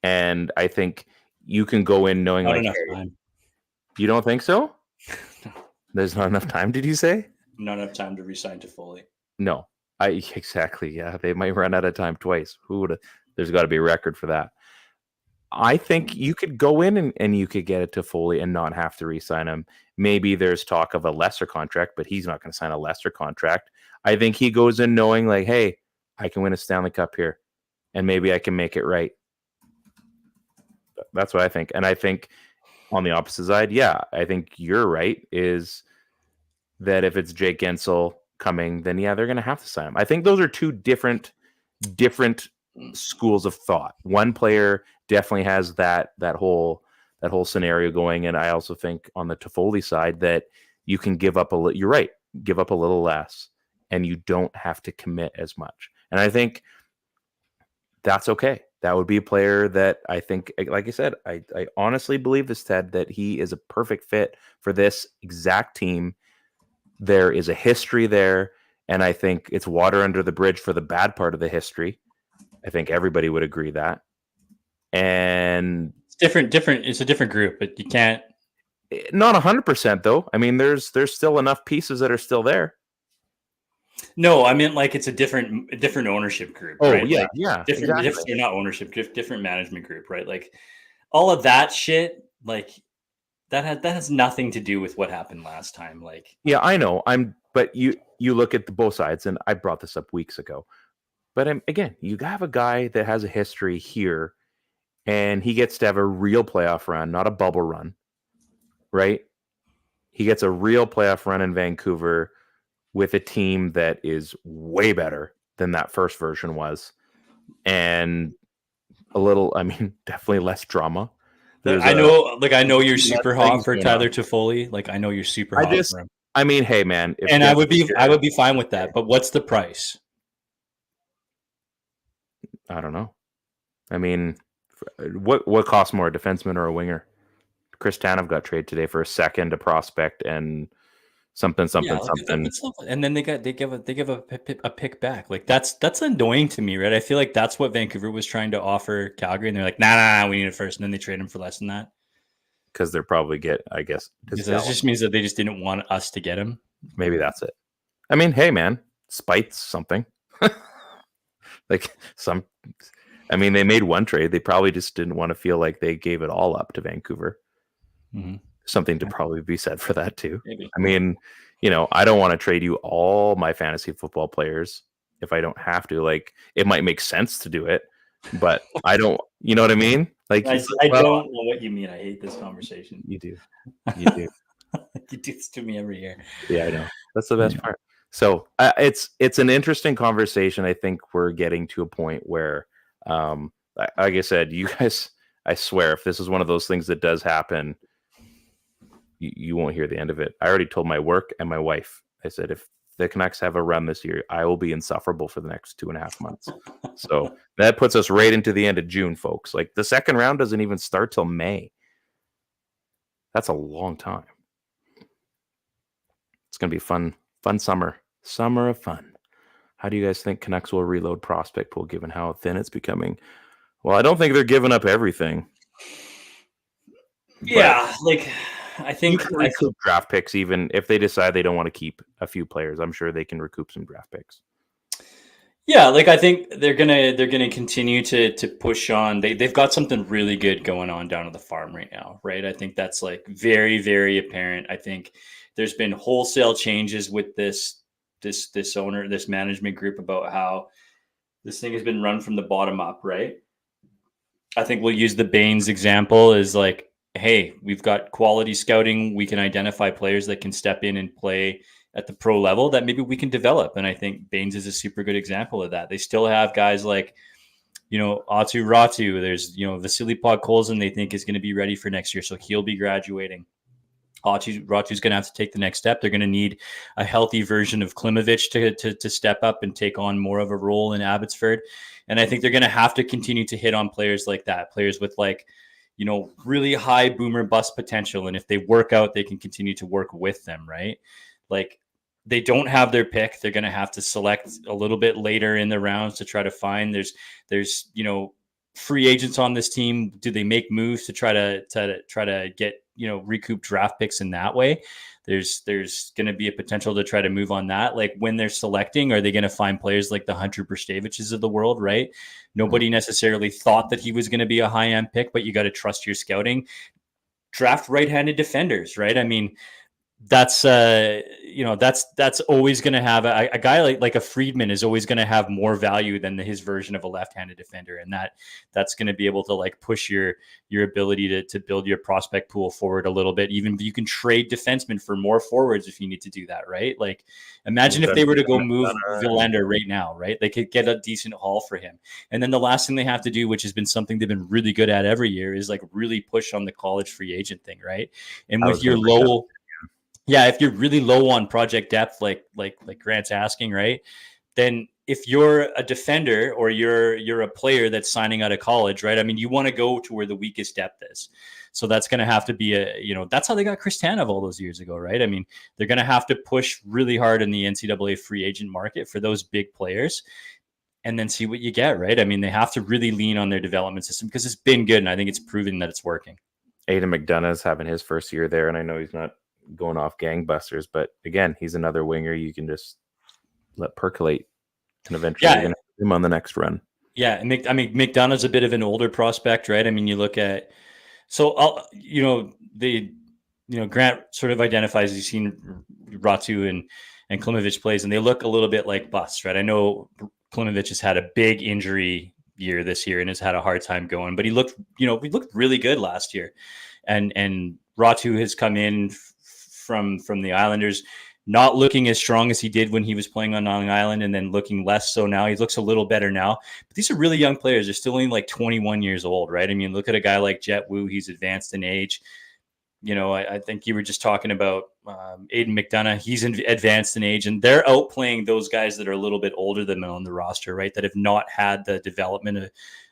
And I think you can go in knowing Not like, enough hey, time. You don't think so? There's not enough time, did you say? Not enough time to re-sign Toffoli. No. Exactly. Yeah. They might run out of time twice. There's got to be a record for that. I think you could go in and you could get it to Toffoli and not have to re-sign him. Maybe there's talk of a lesser contract, but he's not going to sign a lesser contract. I think he goes in knowing like, hey, I can win a Stanley Cup here and maybe I can make it right. That's what I think. And I think on the opposite side, yeah, I think you're right, is that if it's Jake Gensel coming, then yeah, they're going to have to sign him. I think those are two different schools of thought. One player definitely has that whole scenario going, and I also think on the Toffoli side that you can give up you're right, give up a little less, and you don't have to commit as much. And I think that's okay. That would be a player that I think, like I said, I honestly believe this, Ted, that he is a perfect fit for this exact team. There is a history there, and I think it's water under the bridge for the bad part of the history. I think everybody would agree that. And it's different. It's a different group, but you can't. Not 100% though. I mean, there's still enough pieces that are still there. No, I meant like it's a different ownership group. Oh, right? yeah, Like, yeah. different, not ownership, different management group, right? Like all of that shit, like that has nothing to do with what happened last time. Like, yeah, I know. But you look at both sides, and I brought this up weeks ago. But again, you have a guy that has a history here, and he gets to have a real playoff run, not a bubble run, right? He gets a real playoff run in Vancouver with a team that is way better than that first version was, and definitely less drama. I know you're super hot for Tyler Toffoli. Like I know you're super hot for him. I mean, hey man, and I would be fine with that. But what's the price? I don't know. I mean, what costs more, a defenseman or a winger? Chris Tanev got traded today for a second, a prospect, and something. And then they give a pick back. Like that's annoying to me, right? I feel like that's what Vancouver was trying to offer Calgary, and they're like, nah, we need it first, and then they trade him for less than that. Because they're probably I guess. Because that just means that they just didn't want us to get him. Maybe that's it. I mean, hey man, spite's something. They made one trade. They probably just didn't want to feel like they gave it all up to Vancouver. Mm-hmm. Something to probably be said for that too. Maybe. I mean, I don't want to trade you all my fantasy football players if I don't have to. Like, it might make sense to do it, but I don't. You know what I mean? Like, I don't know what you mean. I hate this conversation. You do. You do this to me every year. Yeah, I know. That's the best part. So it's an interesting conversation. I think we're getting to a point where, like I said, you guys, I swear, if this is one of those things that does happen, you won't hear the end of it. I already told my work and my wife. I said, if the Canucks have a run this year, I will be insufferable for the next 2.5 months. So that puts us right into the end of June, folks. Like, the second round doesn't even start till May. That's a long time. It's going to be fun summer of fun. How do you guys think Canucks will reload prospect pool given how thin it's becoming? Well, I don't think they're giving up everything. Yeah, like I You think can recoup draft picks even if they decide they don't want to keep a few players. I'm sure they can recoup some draft picks. Yeah, like I think they're gonna continue to push on. They've got something really good going on down at the farm right now, right? I think that's like very, very apparent. I think there's been wholesale changes with this owner, this management group about how this thing has been run from the bottom up, right? I think we'll use the Baines example as like, hey, we've got quality scouting. We can identify players that can step in and play at the pro level that maybe we can develop. And I think Baines is a super good example of that. They still have guys like, Atu Ratu. There's, Vasily Podkolzin they think is going to be ready for next year. So he'll be graduating. Ratu's going to have to take the next step. They're going to need a healthy version of Klimovich to step up and take on more of a role in Abbotsford. And I think they're going to have to continue to hit on players like that, players with like, really high boomer bust potential. And if they work out, they can continue to work with them, right? Like they don't have their pick. They're going to have to select a little bit later in the rounds to try to find there's, free agents on this team. Do they make moves to try to get, recoup draft picks in that way? There's going to be a potential to try to move on that. Like when they're selecting, are they going to find players like the Hunter Brstaviches of the world, right? Nobody necessarily thought that he was going to be a high-end pick, but you got to trust your scouting. Draft right-handed defenders, right? I mean, that's always going to have a guy like a Friedman is always going to have more value than his version of a left-handed defender, and that's going to be able to like push your ability to build your prospect pool forward a little bit. Even you can trade defensemen for more forwards if you need to do that, right? Like imagine if they were to go move Villander right now, right? They could get a decent haul for him, and then the last thing they have to do, which has been something they've been really good at every year, is like really push on the college free agent thing, right? And with your low. Yeah, if you're really low on project depth, like Grant's asking, right? Then if you're a defender or you're a player that's signing out of college, right? I mean, you want to go to where the weakest depth is. So that's going to have to be that's how they got Chris Tanev all those years ago, right? I mean, they're going to have to push really hard in the NCAA free agent market for those big players and then see what you get, right? I mean, they have to really lean on their development system because it's been good. And I think it's proven that it's working. Aidan McDonough's having his first year there. And I know he's not going off gangbusters, but again, he's another winger you can just let percolate, and eventually you're going to have him on the next run. Yeah, and McDonough's a bit of an older prospect, right? I mean, you look at Grant sort of identifies. He's seen Ratu and Klimovich plays, and they look a little bit like busts, right? I know Klimovich has had a big injury year this year and has had a hard time going, but he looked really good last year, and Ratu has come in from the Islanders, not looking as strong as he did when he was playing on Long Island, and then looking less so now. He looks a little better now. But these are really young players. They're still only like 21 years old, right? I mean, look at a guy like Jet Wu. He's advanced in age. I think you were just talking about Aidan McDonough. He's advanced in age, and they're outplaying those guys that are a little bit older than them on the roster, right? That have not had the development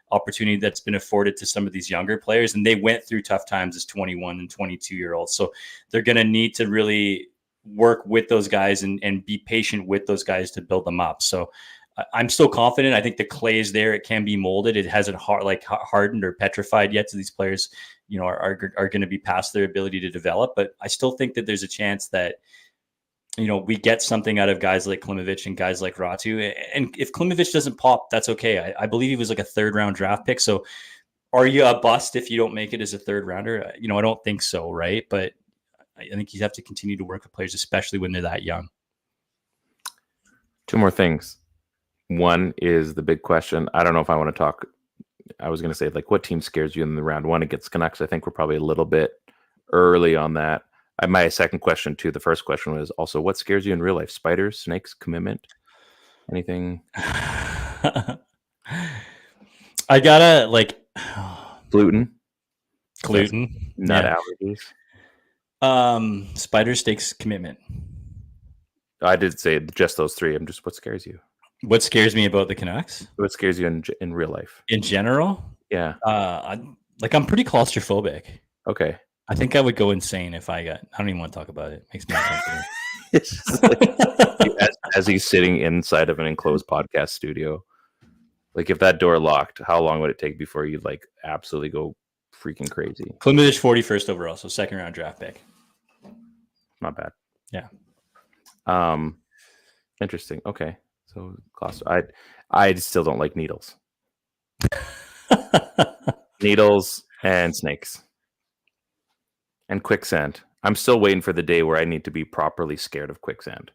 opportunity that's been afforded to some of these younger players, and they went through tough times as 21 and 22-year-olds. So they're going to need to really work with those guys and be patient with those guys to build them up. So I'm still confident. I think the clay is there. It can be molded. It hasn't hardened or petrified yet. So these players, are going to be past their ability to develop. But I still think that there's a chance that we get something out of guys like Klimovich and guys like Ratu. And if Klimovich doesn't pop, that's okay. I believe he was like a third-round draft pick. So are you a bust if you don't make it as a third rounder? I don't think so, right? But I think you have to continue to work with players, especially when they're that young. Two more things. One is the big question. I don't know if I want to talk. I was going to say, like, what team scares you in the round one against Canucks? I think we're probably a little bit early on that. My second question, too, the first question was also, what scares you in real life? Spiders, snakes, commitment? Anything? I gotta, gluten? Yeah. Nut allergies? Spider, snakes, commitment. I did say just those three. What scares you? What scares me about the Canucks? What scares you in real life? In general? Yeah. I'm pretty claustrophobic. Okay. I think I would go insane if I don't even want to talk about it. It makes me uncomfortable. as he's sitting inside of an enclosed podcast studio. Like if that door locked, how long would it take before you'd like absolutely go freaking crazy? Klimovich 41st overall, so second round draft pick. Not bad. Yeah. Interesting. Okay. So I still don't like needles. Needles and snakes. And quicksand. I'm still waiting for the day where I need to be properly scared of quicksand.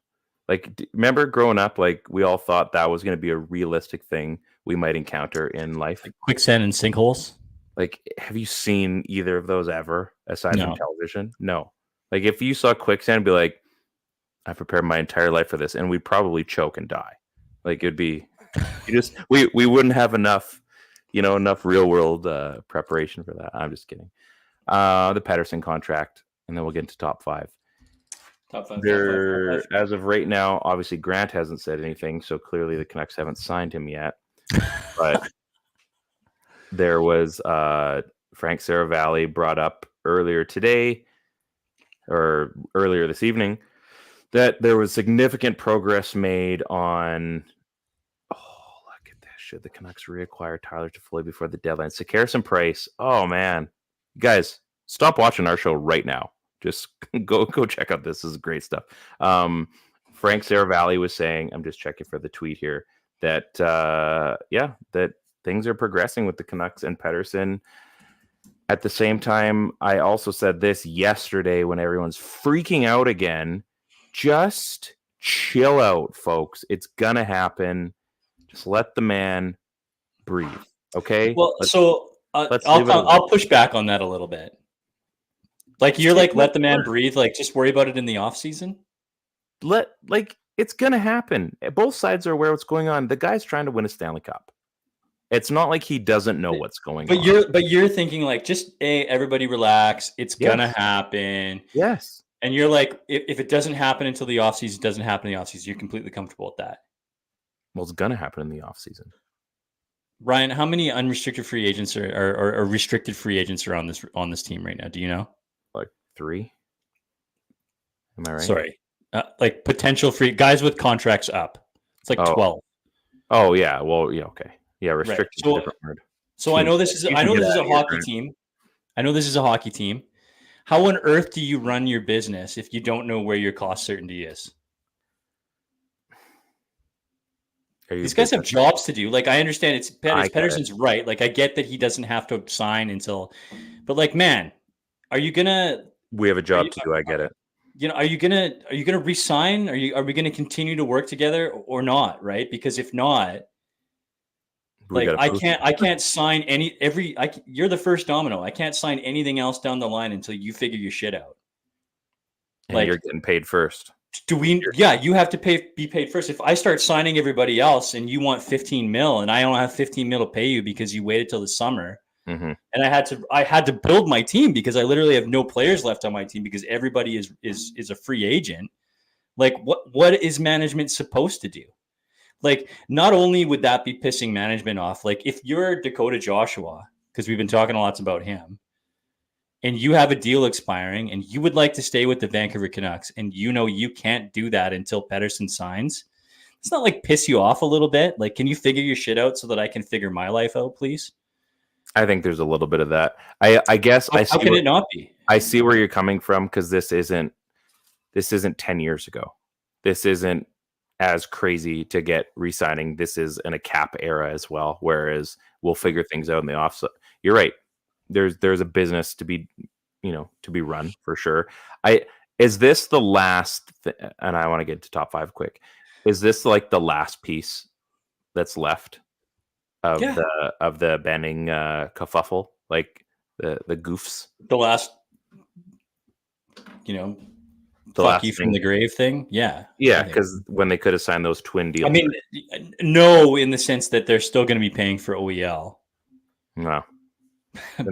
Like, remember growing up, like we all thought that was going to be a realistic thing we might encounter in life. Like quicksand and sinkholes. Like, have you seen either of those ever aside No. from television? No. Like, if you saw quicksand, be like, I prepared my entire life for this, and we'd probably choke and die. Like, it'd be we wouldn't have enough real world preparation for that. I'm just kidding. The Pettersson contract, and then we'll get into top five. Top five. As of right now, obviously Grant hasn't said anything, so clearly the Canucks haven't signed him yet. But there was Frank Saravalli brought up earlier today or earlier this evening that there was significant progress made on. Oh, look at this! Should the Canucks reacquire Tyler Toffoli before the deadline? Sekeres Price. Oh man, guys, stop watching our show right now. Just go check out this. This is great stuff. Frank Saravalli was saying, I'm just checking for the tweet here, that that things are progressing with the Canucks and Pettersson. At the same time, I also said this yesterday when everyone's freaking out again. Just chill out, folks. It's gonna happen. Just let the man breathe. Okay. Well, I'll push back on that a little bit. Like you're like, let the man breathe. Like just worry about it in the off season. It's gonna happen. Both sides are aware of what's going on. The guy's trying to win a Stanley Cup. It's not like he doesn't know what's going on. But you're thinking like, just everybody relax. It's gonna happen. Yes. And you're like, if it doesn't happen until the offseason, it doesn't happen in the offseason. You're completely comfortable with that. Well, it's gonna happen in the offseason. Ryan, how many unrestricted free agents or restricted free agents are on this team right now? Do you know? Like 3. Am I right? Sorry, like potential free guys with contracts up. It's like 12. Oh yeah. Well, yeah. Okay. Yeah. Restricted. Right. Is a different word. So I know this is a hockey team. I know this is a hockey team. How on earth do you run your business if you don't know where your cost certainty is? These guys have jobs to do. Like, I understand Pettersson's right. Like, I get that he doesn't have to sign until, but like, man, are you gonna? We have a job to do. I get it. You know, are you gonna resign? Are we gonna continue to work together or not? Right? Because if not, like I can't sign you're the first domino. I can't sign anything else down the line until you figure your shit out. And like, you're getting paid first. You have to be paid first. If I start signing everybody else and you want 15 mil and I don't have 15 mil to pay you because you waited till the summer, and I had to build my team because I literally have no players left on my team because everybody is a free agent. Like what is management supposed to do? Like, not only would that be pissing management off, like if you're Dakota Joshua, because we've been talking lots about him, and you have a deal expiring and you would like to stay with the Vancouver Canucks and you know you can't do that until Pettersson signs, it's not like piss you off a little bit? Like, can you figure your shit out so that I can figure my life out, please? I think there's a little bit of that. I guess how can it not be? I see where you're coming from because this isn't 10 years ago. This isn't as crazy to get re-signing. This is in a cap era as well, whereas we'll figure things out in the off. You're right. There's a business to be run for sure. Is this the last and I want to get to top 5 quick. Is this like the last piece that's left of the Benning kerfuffle, like the goofs? The last, the fuck you from the grave thing? Yeah. Yeah, because when they could have signed those twin deals. I mean, no, in the sense that they're still going to be paying for OEL. No.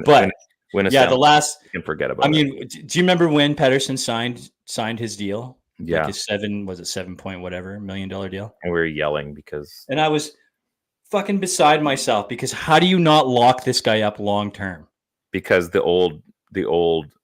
But the last you can forget about it. I mean, do you remember when Pettersson signed his deal? Yeah. Like his $7 whatever $million deal? And we were yelling because I was fucking beside myself because how do you not lock this guy up long term? Because the old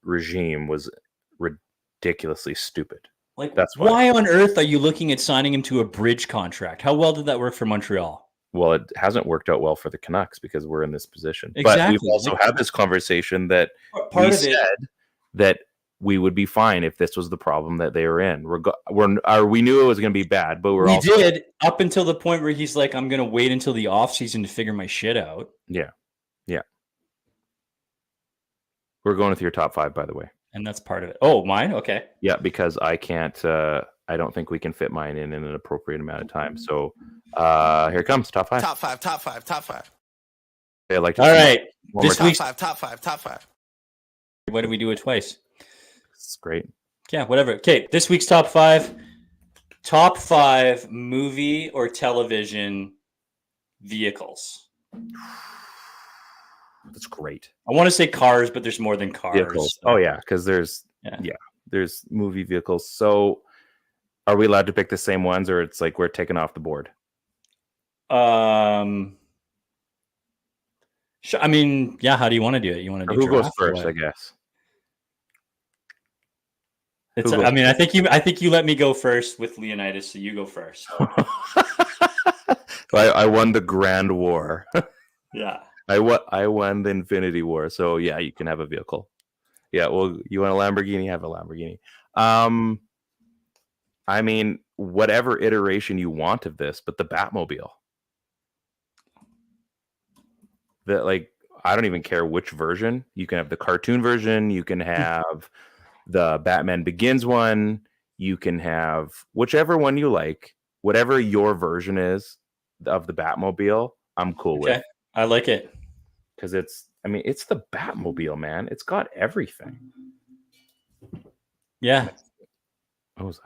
regime was ridiculously stupid. Like, That's why on earth are you looking at signing him to a bridge contract? How well did that work for Montreal? Well, it hasn't worked out well for the Canucks because we're in this position. Exactly. But we've also had this conversation that part we of it said that we would be fine if this was the problem that they were in. We knew it was going to be bad, but we did up until the point where he's like, I'm going to wait until the offseason to figure my shit out. Yeah. We're going with your top 5, by the way. And that's part of it. Oh, mine? Okay. Yeah, because I can't, I don't think we can fit mine in an appropriate amount of time. So here it comes, top 5. Top 5, top 5, top 5. Yeah, like all right. This Top week's 5, top 5, top 5. Why do we do it twice? It's great. Yeah, whatever. Okay, this week's top 5. Top 5 movie or television vehicles. That's great. I want to say cars, but there's more than cars. Vehicles. Oh yeah, because there's movie vehicles. So are we allowed to pick the same ones, or it's like we're taking off the board? I mean, yeah. How do you want to do it? You want to do who goes draft first? I guess. I mean, I think you let me go first with Leonidas, so you go first. I won the Grand War. Yeah. I won the Infinity War, so yeah, you can have a vehicle. Yeah, well, you want a Lamborghini? Have a Lamborghini. I mean, whatever iteration you want of this, but the Batmobile. I don't even care which version. You can have the cartoon version. You can have the Batman Begins one. You can have whichever one you like. Whatever your version is of the Batmobile, I'm cool with. I like it. Because it's the Batmobile, man. It's got everything. Yeah.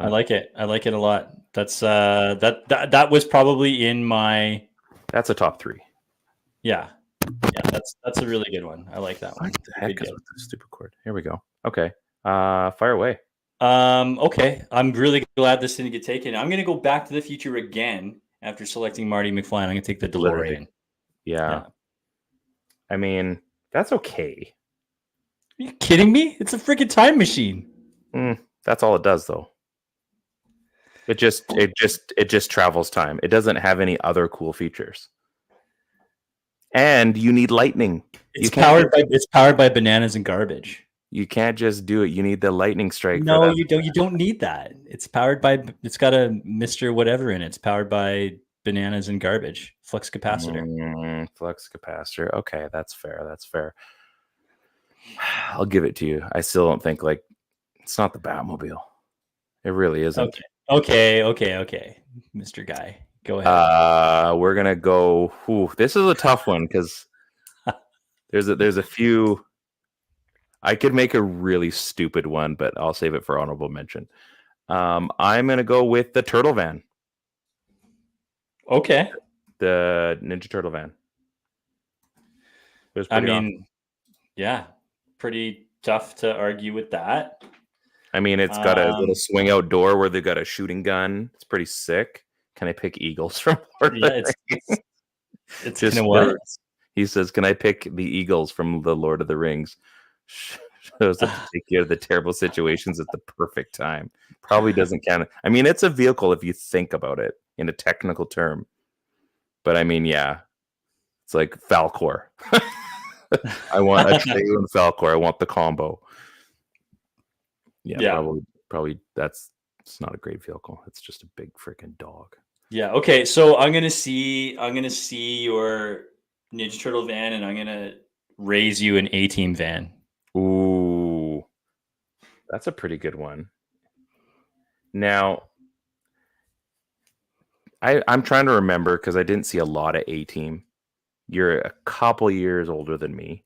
I like it. I like it a lot. That's that was probably in my. That's a top 3. Yeah. That's a really good one. I like that one. What the heck is with this stupid cord? Here we go. Okay. Fire away. Okay. I'm really glad this didn't get taken. I'm gonna go Back to the Future again after selecting Marty McFly. I'm gonna take the DeLorean. Yeah. I mean, that's okay. Are you kidding me? It's a freaking time machine. That's all it does, though. It just travels time. It doesn't have any other cool features. And you need lightning. It's powered by bananas and garbage. You can't just do it. You need the lightning strike. No, you don't. You don't need that. It's powered by. It's got a Mr. Whatever in it. It's powered by bananas and garbage. Flux capacitor. Flux capacitor. Okay, that's fair. That's fair. I'll give it to you. I still don't think it's not the Batmobile. It really isn't. Okay. Mr. Guy, go ahead. We're gonna go. This is a tough one because there's a few. I could make a really stupid one, but I'll save it for honorable mention. I'm gonna go with the Turtle Van. Okay. The Ninja Turtle van. Yeah, pretty tough to argue with that. I mean, it's got a little swing out door where they got a shooting gun. It's pretty sick. Can I pick eagles from Lord of the Rings? It's just what? He says, can I pick the eagles from the Lord of the Rings? Shows up to take care of the terrible situations at the perfect time. Probably doesn't count. I mean, it's a vehicle if you think about it in a technical term. But I mean, yeah, it's like Falcor. I want a Trailer and Falcor. I want the combo. Yeah. Probably it's not a great vehicle. It's just a big freaking dog. Yeah. Okay. So I'm gonna see your Ninja Turtle van, and I'm gonna raise you an A-Team van. Ooh, that's a pretty good one. Now, I'm trying to remember because I didn't see a lot of A-Team. You're a couple years older than me.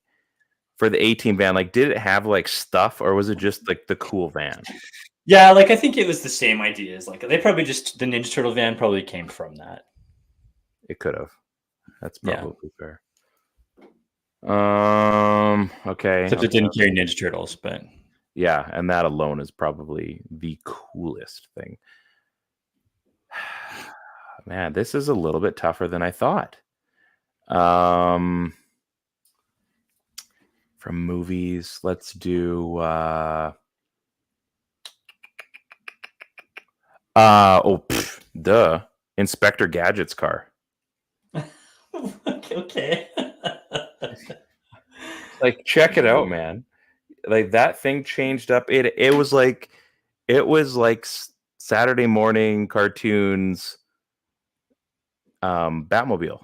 For the A-Team van, did it have stuff, or was it just the cool van? Yeah, I think it was the same ideas. They probably just the Ninja Turtle van probably came from that. It could have. That's probably fair. Okay. Except it didn't carry Ninja Turtles, but yeah, and that alone is probably the coolest thing. Man, this is a little bit tougher than I thought. From movies, let's do Duh. Inspector Gadget's car. Okay. Like, check it out, man. Like, that thing changed up. It was like Saturday morning cartoons Batmobile.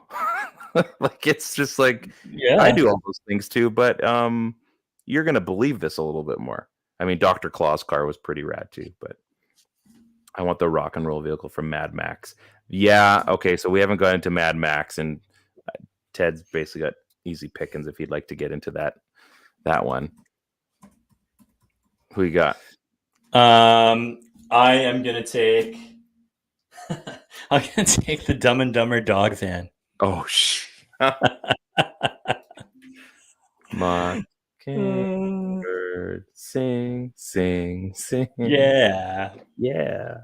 Like, it's just like, Yeah. I do all those things too, but you're gonna believe this a little bit more. I mean, Dr. Claw's car was pretty rad too, but I want the rock and roll vehicle from Mad Max. Yeah, okay, so we haven't got into Mad Max, and Ted's basically got easy pickings if he'd like to get into that one. Who you got? I am gonna take. I'm gonna take the Dumb and Dumber dog van. Oh Mockingbird, sing, sing, sing. Yeah. Yeah.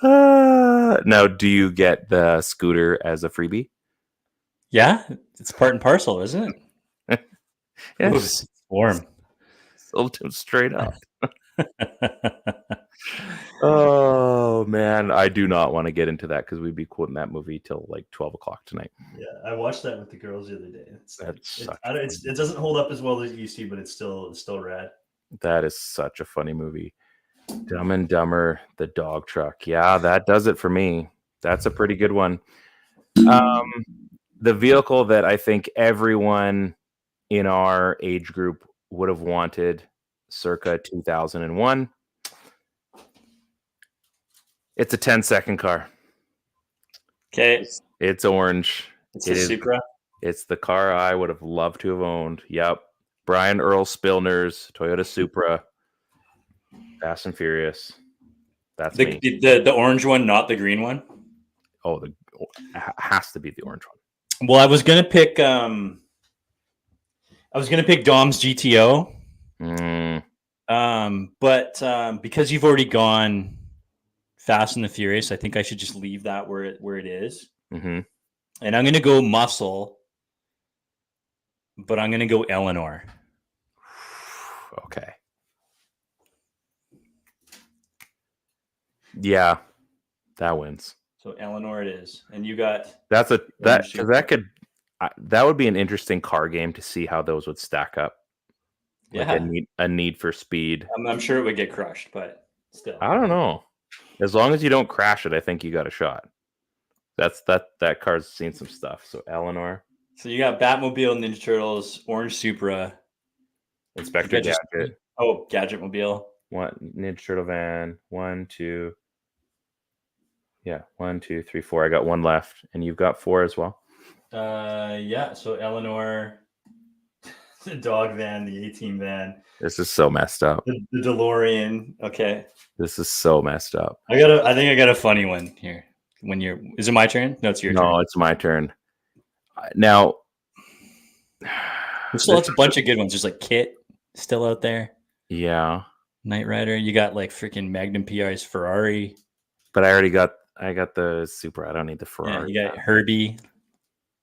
Now, do you get the scooter as a freebie? Yeah, it's part and parcel, isn't it? Yeah, Ooh, just warm. sold him straight up. Oh man, I do not want to get into that because we'd be quoting that movie till like 12 o'clock tonight. Yeah, I watched that with the girls the other day. It doesn't hold up as well as it used to, but it's still rad. That is such a funny movie. Dumb and Dumber, the dog truck. Yeah, that does it for me. That's a pretty good one. The vehicle that I think everyone in our age group would have wanted circa 2001. It's a 10-second car. Okay. It's orange. It's a Supra. It's the car I would have loved to have owned. Yep. Brian Earl Spillner's Toyota Supra. Fast and Furious. That's me. The orange one, not the green one. Oh, has to be the orange one. Well, I was gonna pick Dom's GTO. But because you've already gone Fast and the Furious, I think I should just leave that where it is. Mm-hmm. And I'm gonna go muscle, but I'm gonna go Eleanor. Okay. Yeah, that wins. So Eleanor it is, and you got that would be an interesting car game to see how those would stack up. Like a need for speed. I'm sure it would get crushed, but still, I don't know. As long as you don't crash it, I think you got a shot. That car's seen some stuff. So Eleanor. So you got Batmobile, Ninja Turtles, Orange Supra, Inspector Gadget. Gadget Mobile. One Ninja Turtle van. 1, 2. Yeah, 1, 2, 3, 4. I got one left, and you've got 4 as well. Yeah. So Eleanor, the dog van, the A-Team van. This is so messed up. The DeLorean. Okay. This is so messed up. I think I got a funny one here. Is it my turn? No, it's your turn. No, it's my turn. Now, there's still a bunch of good ones. There's like Kit still out there. Yeah. Knight Rider. You got like freaking Magnum PI's Ferrari. But I got the Supra. I don't need the Ferrari. Yeah, you got Herbie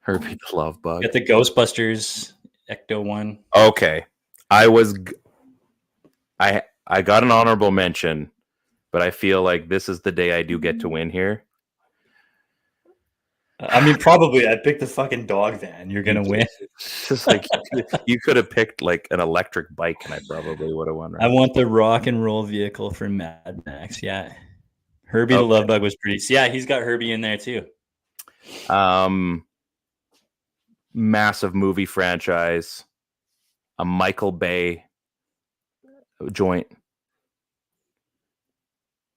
the Love Bug. You got the Ghostbusters Ecto one. Okay. I got an honorable mention, but I feel like this is the day I do get to win here. I mean, probably I'd pick the fucking dog van. You're gonna win. It's just like you could have picked like an electric bike, and I probably would have won. Right? I want the rock and roll vehicle from Mad Max. Yeah, Herbie the Love Bug was pretty. Yeah, he's got Herbie in there too. Massive movie franchise, a Michael Bay joint,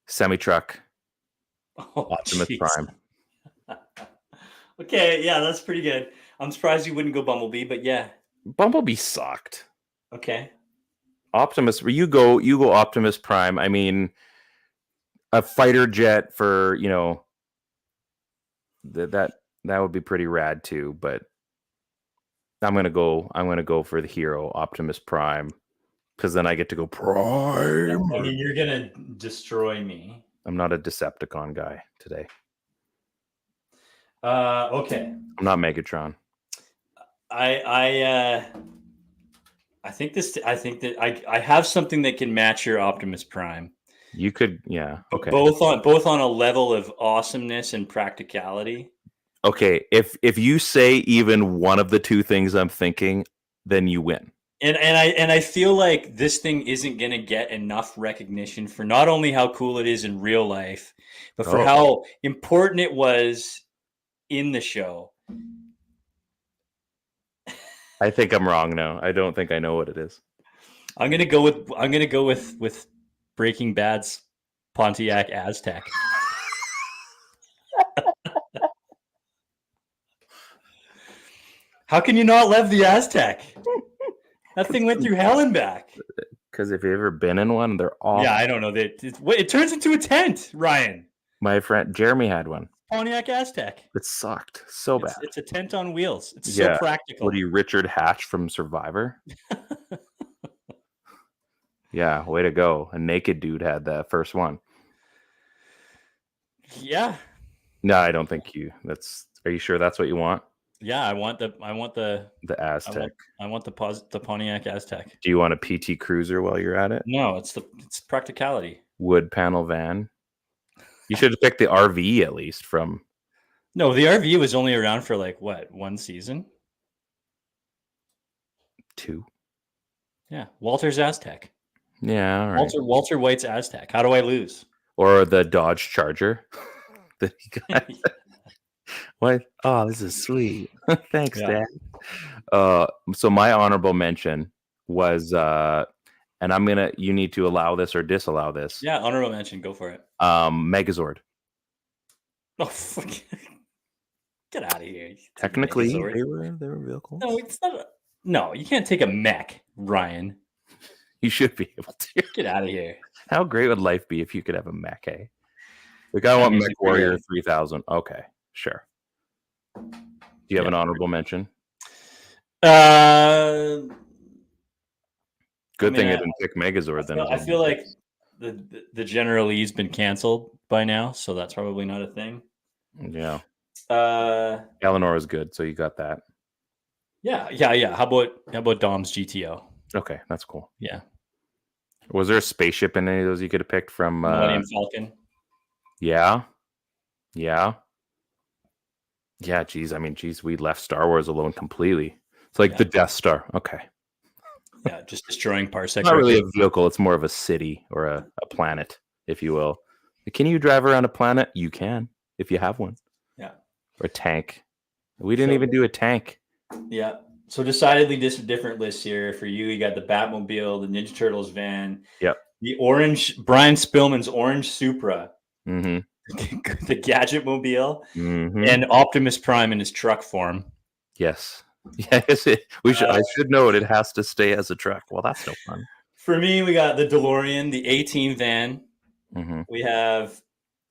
semi truck, Optimus Prime. Okay, yeah, that's pretty good. I'm surprised you wouldn't go Bumblebee, but yeah. Bumblebee sucked. Okay. Optimus, you go Optimus Prime. I mean, a fighter jet for, that would be pretty rad too, but I'm going to go for the hero Optimus Prime cuz then I get to go Prime. I mean, you're going to destroy me. I'm not a Decepticon guy today. Okay. I'm not Megatron. I think that I have something that can match your Optimus Prime. You could, yeah. But Okay. both on a level of awesomeness and practicality. Okay. If you say even one of the two things I'm thinking, then you win. And I feel like this thing isn't going to get enough recognition for not only how cool it is in real life, but for how important it was in the show. I think I'm wrong now. I don't think I know what it is. I'm gonna go with Breaking Bad's Pontiac Aztec. How can you not love the Aztec? That thing went through hell and back. Because if you've ever been in one, they're awful. Yeah, I don't know. It turns into a tent, Ryan. My friend Jeremy had one. Pontiac Aztec. It sucked so bad. It's a tent on wheels. It's so practical. What are you, Richard Hatch from Survivor? Yeah, way to go. A naked dude had that first one. Yeah. No, I don't think you. Are you sure that's what you want? Yeah, I want the Aztec. I want the Pontiac Aztec. Do you want a PT Cruiser while you're at it? No, it's practicality. Wood panel van. You should have picked the RV at least from. No, the RV was only around for like what, one season? 2. Yeah, Walter's Aztec. Yeah, all right. Walter White's Aztec. How do I lose? Or the Dodge Charger that he got. What? Oh, this is sweet. Thanks, Dad. So my honorable mention was, and you need to allow this or disallow this. Yeah, honorable mention. Go for it. Megazord. Oh, fuck. Get out of here. Technically, Megazord. they were vehicles. No, it's not. No, you can't take a mech, Ryan. You should be able to. Get out of here. How great would life be if you could have a mech, eh? Like, I want Mech Warrior 3000. Okay, sure. Do you have an honorable mention? Good thing I didn't pick Megazord then. I feel like the General Lee's been canceled by now, so that's probably not a thing. Yeah. Eleanor is good, so you got that. Yeah. How about Dom's GTO? Okay, that's cool. Yeah. Was there a spaceship in any of those you could have picked from? Millennium Falcon. Yeah. Geez, we left Star Wars alone completely. It's like the Death Star. Okay. Yeah, just destroying parsec. Not really a vehicle. It's more of a city or a planet, if you will. Can you drive around a planet? You can, if you have one. Yeah. Or a tank. We didn't even do a tank. Yeah. So decidedly different lists here for you. You got the Batmobile, the Ninja Turtles van. Yep. The orange, Brian Spillman's orange Supra. Mm-hmm. The Gadget Mobile. Mm-hmm. And Optimus Prime in his truck form. Yes. Yes. I should know it. It has to stay as a truck. Well, that's no fun. For me, we got the DeLorean, the A-Team van. Mm-hmm. We have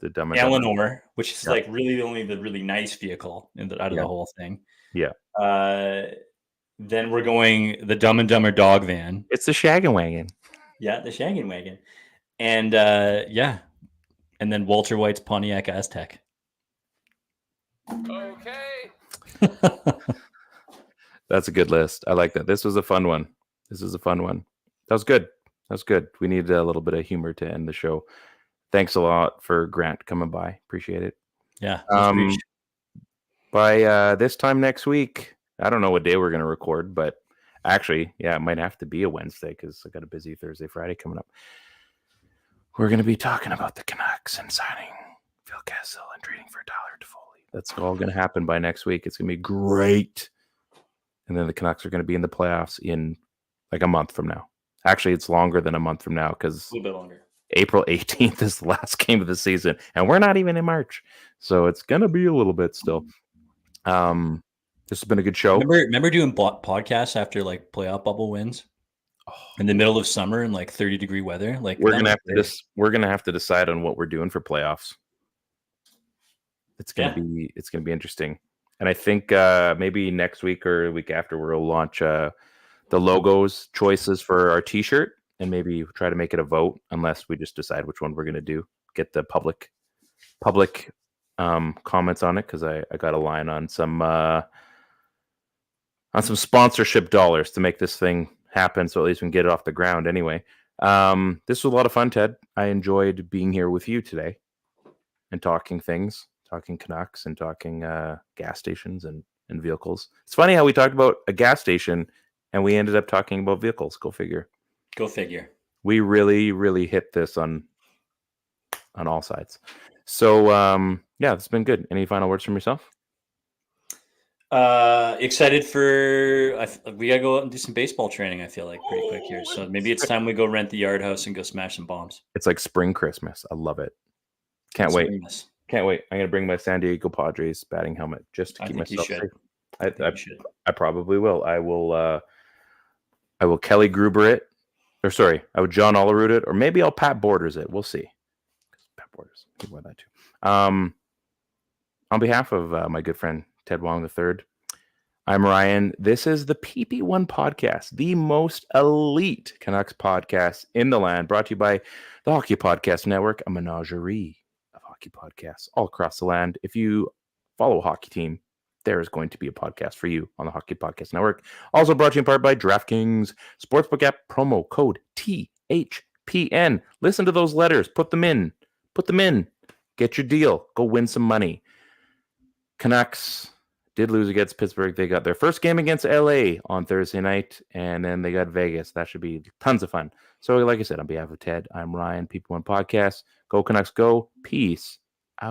the Dumb Eleanor, which is like really only the really nice vehicle out of the whole thing. Yeah. Then we're going the Dumb and Dumber dog van. It's the Shaggin' Wagon. Yeah, the Shaggin' Wagon. And and then Walter White's Pontiac Aztec. Okay. That's a good list. I like that. This was a fun one. That was good. We needed a little bit of humor to end the show. Thanks a lot for Grant coming by. Appreciate it. Yeah. By this time next week, I don't know what day we're going to record, but actually, it might have to be a Wednesday because I got a busy Thursday, Friday coming up. We're going to be talking about the Canucks and signing Phil Kessel and trading for Tyler Toffoli. That's all going to happen by next week. It's going to be great. And then the Canucks are going to be in the playoffs in like a month from now. Actually, it's longer than a month from now because a little bit longer. April 18th is the last game of the season, and we're not even in March. So it's going to be a little bit still. This has been a good show. Remember doing podcasts after like playoff bubble wins in the middle of summer in like 30-degree weather? Like we're gonna have to decide on what we're doing for playoffs. It's gonna be interesting, and I think maybe next week or the week after we'll launch the logos choices for our T-shirt, and maybe try to make it a vote. Unless we just decide which one we're gonna do, get the public comments on it because I got a line on some sponsorship dollars to make this thing happen, so at least we can get it off the ground anyway. This was a lot of fun, Ted. I enjoyed being here with you today and talking Canucks and talking gas stations and vehicles. It's funny how we talked about a gas station and we ended up talking about vehicles. Go figure. Go figure. We really, really hit this on all sides. So, yeah, it's been good. Any final words from yourself? Excited for we gotta go out and do some baseball training. I feel like pretty quick here, so maybe it's time we go rent the yard house and go smash some bombs. It's like spring Christmas. I love it. Can't wait. I'm gonna bring my San Diego Padres batting helmet just to keep myself safe. I probably will. I will Kelly Gruber it, or sorry, I would John Olerud it, or maybe I'll Pat Borders it. We'll see. Pat Borders, he won that too. On behalf of my good friend Ted Wong III, I'm Ryan. This is the PP1 podcast, the most elite Canucks podcast in the land, brought to you by the Hockey Podcast Network, a menagerie of hockey podcasts all across the land. If you follow a hockey team, there is going to be a podcast for you on the Hockey Podcast Network. Also brought to you in part by DraftKings Sportsbook app, promo code THPN. Listen to those letters. Put them in. Get your deal. Go win some money. Canucks did lose against Pittsburgh. They got their first game against LA on Thursday night, and then they got Vegas. That should be tons of fun. So like I said, on behalf of Ted, I'm Ryan, PP1 Podcast. Go Canucks, go. Peace.